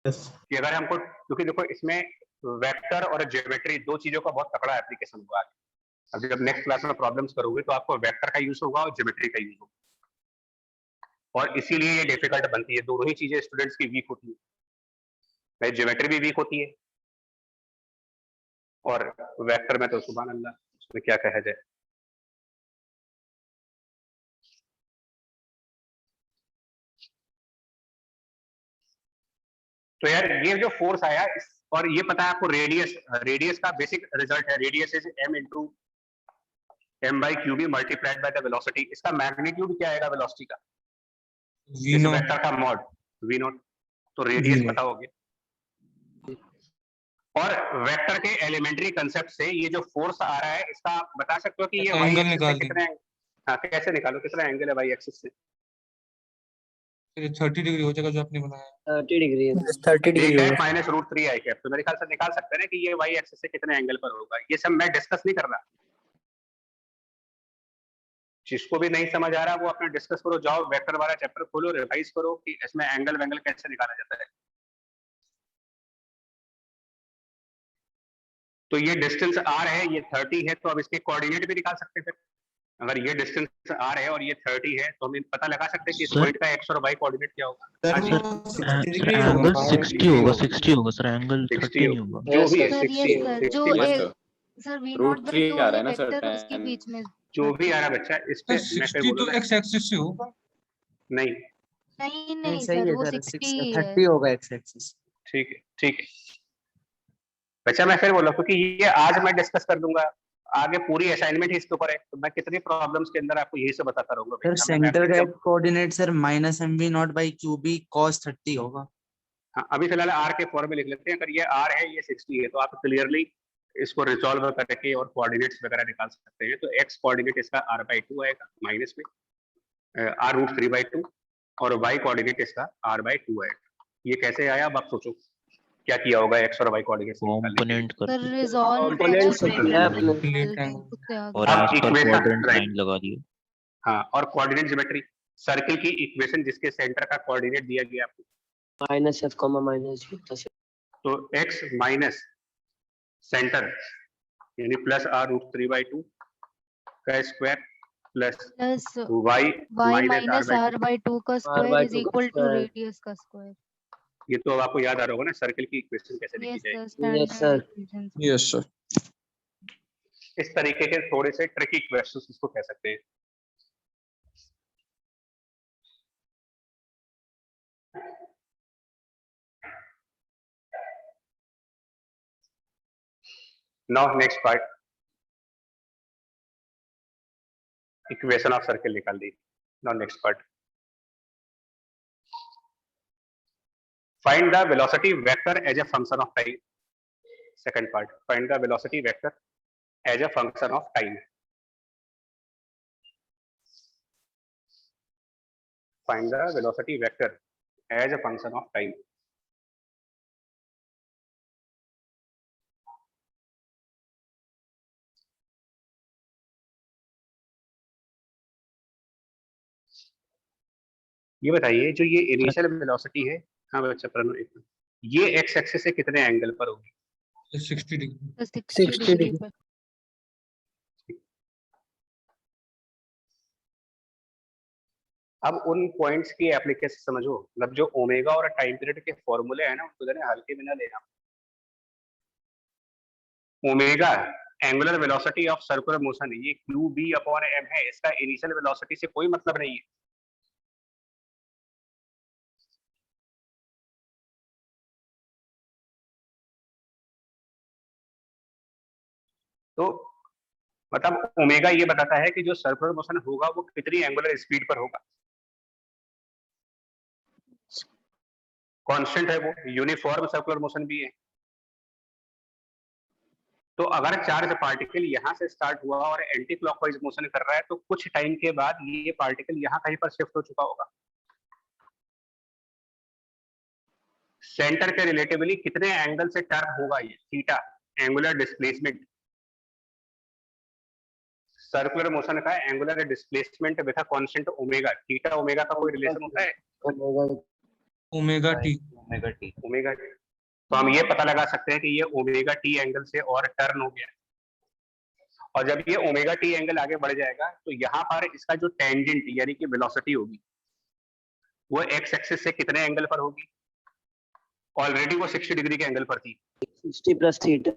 [SPEAKER 1] कि अगर हमको, क्योंकि देखो इसमें वेक्टर और ज्योमेट्री दो चीजों का बहुत तगड़ा एप्लीकेशन हुआ है। अब जब नेक्स्ट क्लास में प्रॉब्लम्स करोगे तो आपको वेक्टर का यूज होगा और ज्योमेट्री का यूज होगा, और इसीलिए ये डिफिकल्ट बनती है। दोनों ही चीजें स्टूडेंट्स की वीक होती है, ज्योमेट्री भी वीक होती है और वेक्टर में तो सुभान अल्लाह, उसमें क्या कहा जाए। तो यार ये जो फोर्स आया और ये पता है आपको, रेडियस का बेसिक रिजल्ट है, radius is m into m by Q B multiplied by the velocity. इसका मैग्नीट्यूड क्या आएगा वेलोसिटी का? इस वेक्टर का मॉड v नॉट, तो रेडियस पता हो गया। और वेक्टर के एलिमेंट्री कंसेप्ट से ये जो फोर्स आ रहा है इसका आप बता सकते हो कि ये y एक्सिस से कितना है। हाँ, कैसे निकालो कितना एंगल है y एक्सिस से?
[SPEAKER 5] 30 डिग्री हो जाएगा जो आपने बनाया।
[SPEAKER 9] 30 डिग्री
[SPEAKER 6] 30 डिग्री
[SPEAKER 1] a
[SPEAKER 6] होगा।
[SPEAKER 1] कैप माइनस रूट 3 आई कैप, तो मेरे ख्याल से निकाल सकते हैं ना कि ये y एक्सिस से कितने एंगल पर होगा। ये सब मैं डिस्कस नहीं कर रहा, जिसको भी नहीं समझ आ रहा वो अपना डिस्कस करो, जाओ वेक्टर वाला चैप्टर खोलो, रिवाइज करो कि इसमें एंगल वेंगल कैसे निकाला जाता है। तो ये डिस्टेंस r है, ये 30 है, तो अब इसके कोऑर्डिनेट भी निकाल सकते हैं। फिर अगर ये डिस्टेंस r है और ये 30 है तो हम पता लगा सकते हैं कि इस पॉइंट का x और y कोऑर्डिनेट क्या होगा।
[SPEAKER 8] एंगल 60 होगा, 60 होगा सर, एंगल 30 नहीं होगा।
[SPEAKER 1] जो भी है
[SPEAKER 2] सर
[SPEAKER 1] 60
[SPEAKER 2] ये सर जो
[SPEAKER 1] 60
[SPEAKER 2] एक सर v नॉट बाई 2 ये वेक्टर उसके बीच में
[SPEAKER 1] जो भी आ रहा बच्चा इस पे मैं फिर बोलूंगा
[SPEAKER 5] x एक्सिस से होगा।
[SPEAKER 1] नहीं
[SPEAKER 2] नहीं
[SPEAKER 6] नहीं
[SPEAKER 2] नहीं
[SPEAKER 6] सही
[SPEAKER 2] सर
[SPEAKER 6] है
[SPEAKER 2] वो
[SPEAKER 6] सर,
[SPEAKER 2] 60 ही है।
[SPEAKER 6] 30 होगा एक्स एक्सिस।
[SPEAKER 1] ठीक है ठीक है बच्चा, मैं फिर बोला क्योंकि ये आज मैं डिस्कस कर दूंगा, आगे पूरी असाइनमेंट ही इसके ऊपर है, तो मैं कितनी प्रॉब्लम्स के अंदर आपको यही से बताता रहूंगा।
[SPEAKER 6] सर सेंटर का coordinate sir minus mv naught by Q B cos 30 होगा।
[SPEAKER 1] हाँ, अभी फिलहाल r के फॉर्म में लिख लेते हैं। अगर ये r है ये 60 है तो आप क्लियरली इसको रिजॉल्व करके और कोऑर्डिनेट्स वगैरह निकाल सकते हैं। तो x कोऑर्डिनेट इसका r/2 आएगा माइनस में r√3/2 और y कोऑर्डिनेट इसका r/2 आएगा। ये कैसे आया अब आप सोचो क्या किया होगा x और y कोऑर्डिनेट से
[SPEAKER 8] कंपोनेंट
[SPEAKER 2] सर
[SPEAKER 8] कर
[SPEAKER 2] रिजॉल्व
[SPEAKER 9] Components
[SPEAKER 2] किया
[SPEAKER 8] और
[SPEAKER 1] आप
[SPEAKER 8] as per
[SPEAKER 1] equation,
[SPEAKER 8] quadrant
[SPEAKER 1] right.
[SPEAKER 8] Line लगा दिए।
[SPEAKER 1] हाँ, और कोऑर्डिनेट ज्योमेट्री, सर्किल की इक्वेशन जिसके सेंटर का कोऑर्डिनेट दिया गया आपको,
[SPEAKER 9] minus f comma minus g
[SPEAKER 1] तो x माइनस सेंटर यानी प्लस r√3/2 का square plus y
[SPEAKER 2] minus r/2 का square is equal to
[SPEAKER 9] square.
[SPEAKER 2] Radius का स्क्वायर।
[SPEAKER 1] ये तो आपको याद आ रहा होगा ना, सर्किल की इक्वेशन कैसे लिखी
[SPEAKER 2] यस
[SPEAKER 1] जाएगी।
[SPEAKER 2] Sir
[SPEAKER 6] yes sir.
[SPEAKER 1] इस तरीके के थोड़े से ट्रिकी क्वेश्चंस इसको कह सकते हैं। Now next part, equation of circle निकाल दी। Now next part, find the velocity vector as a function of time. Second part, find the velocity vector as a function of time. Find the velocity vector as a function of time. ये बताइए जो ये इनिशियल वेलोसिटी है, हाँ बच्चा प्रणव, एक मिनट, ये एक्स एक्सिस से कितने एंगल पर होगी?
[SPEAKER 5] 60 डिग्री।
[SPEAKER 2] 60 डिग्री पर।
[SPEAKER 1] अब उन पॉइंट्स की एप्लीकेशन समझो, मतलब जो ओमेगा और टाइम पीरियड के फॉर्मूले हैं ना, उनको देने हल्के में ना लेना। Omega angular velocity of circular motion, ये क्यू बी अपॉन एम है, इसका इनिशियल वेलोसिटी से कोई मतलब नहीं है। तो मतलब ओमेगा ये बताता है कि जो सर्कुलर मोशन होगा वो कितनी एंगुलर स्पीड पर होगा। कांस्टेंट है वो, यूनिफॉर्म सर्कुलर मोशन भी है। तो अगर चार्ज पार्टिकल यहाँ से स्टार्ट हुआ और एंटी क्लॉकवाइज मोशन कर रहा है तो कुछ टाइम के बाद ये पार्टिकल यहाँ कहीं पर शिफ्ट हो चुका होगा। सेंटर के रिलेटिवली कितने एंगल से टर्न होगा ये? Theta, angular displacement. Circular motion का angular displacement with a constant omega, theta omega का कोई रिलेशन होता है?
[SPEAKER 5] Omega T.
[SPEAKER 1] Omega T. तो हम ये पता लगा सकते हैं कि ये ओमेगा टी एंगल से और टर्न हो गया, और जब ये ओमेगा टी एंगल आगे बढ़ जाएगा तो यहाँ पर इसका जो टेंजेंट यानी कि वेलोसिटी होगी वो एक्स एक्सिस से कितने एंगल पर होगी? ऑलरेडी वो 60 डिग्री के एंगल पर थी।
[SPEAKER 9] 60 प्लस थीटा।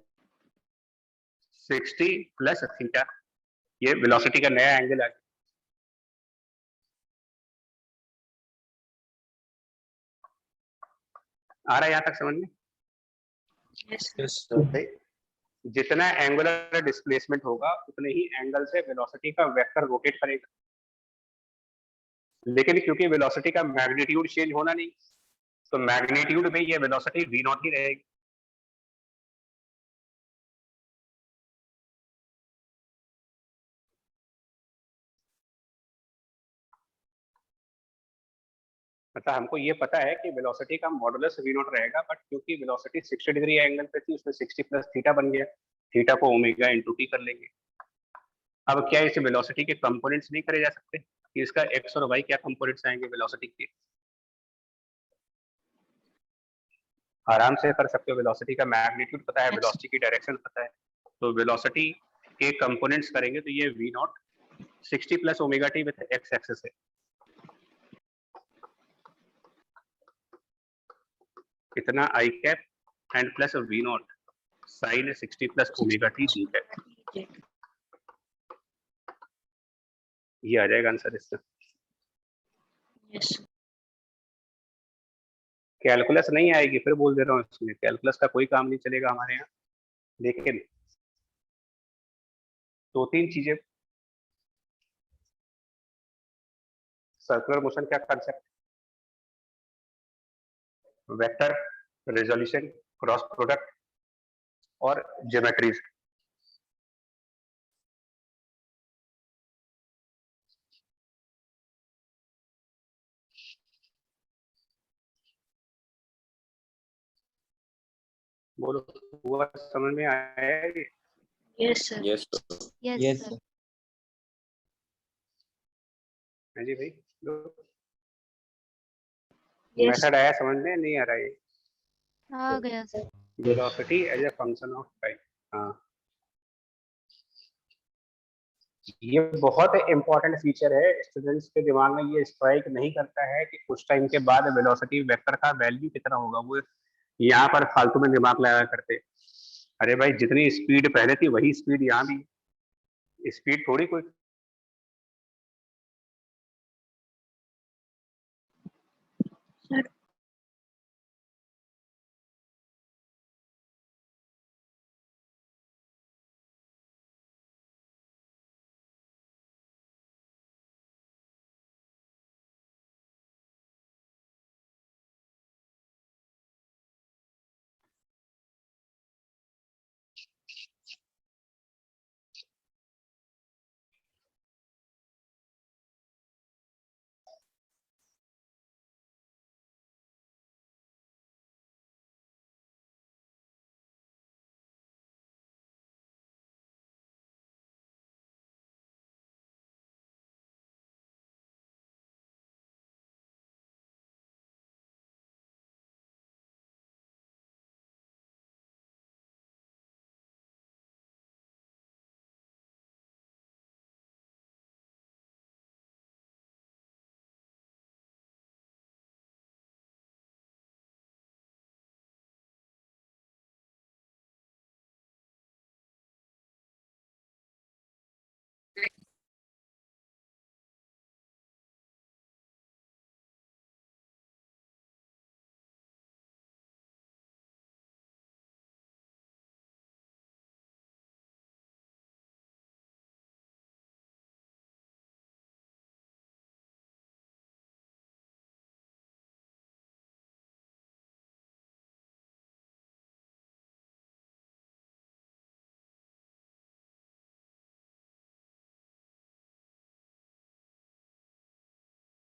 [SPEAKER 1] 60 प्लस थीटा, ये वेलोसिटी का नया एंगल आ गया। आ रहा है यहाँ तक समझ में? जितना एंगुलर डिस्प्लेसमेंट होगा उतने ही एंगल से वेलोसिटी का वेक्टर रोटेट करेगा, लेकिन क्योंकि वेलोसिटी का मैग्नीट्यूड चेंज होना नहीं, तो मैग्नीट्यूड में ये वेलोसिटी v नॉट ही रहेगी। मतलब हमको ये पता है कि वेलोसिटी का मॉडुलस v नॉट रहेगा, बट क्योंकि वेलोसिटी 60 डिग्री एंगल पे थी उसमें 60 प्लस थीटा बन गया, थीटा को ओमेगा इंटू टी कर लेंगे। अब क्या इस वेलोसिटी के कंपोनेंट्स नहीं करे जा सकते कि इसका x और y क्या कंपोनेंट्स आएंगे वेलोसिटी के? आराम से कर सकते हो, वेलोसिटी का मैग्नीट्यूड पता है, वेलोसिटी की डायरेक्शन पता है, तो वेलोसिटी के कंपोनेंट्स करेंगे तो ये v naught 60 plus omega T with x axis है, कितना i cap and plus v naught sine 60 plus omega T D cap. ये आ जाएगा आंसर इसका। कैलकुलस नहीं आएगी, फिर बोल दे रहा हूँ, इसमें कैलकुलस का कोई काम नहीं चलेगा हमारे यहाँ, लेकिन दो तीन चीजें। सर्कुलर मोशन क्या concept, vector, resolution, cross product और ज्योमेट्रीज। बोलो, हुआ समझ में आया ये?
[SPEAKER 3] Yes sir.
[SPEAKER 2] Yes sir.
[SPEAKER 1] हाँ जी भाई,
[SPEAKER 3] यस
[SPEAKER 1] मेथड आया समझ में? नहीं आ रहा है?
[SPEAKER 2] आ गया sir.
[SPEAKER 1] Velocity as a function of time. हाँ, ये बहुत इंपॉर्टेंट फीचर है, स्टूडेंट्स के दिमाग में ये स्ट्राइक नहीं करता है कि कुछ टाइम के बाद वेलोसिटी वेक्टर का वैल्यू कितना होगा, वो यहाँ पर फालतू में दिमाग लगा करते। अरे भाई, जितनी स्पीड पहले थी वही स्पीड यहाँ भी, स्पीड थोड़ी कोई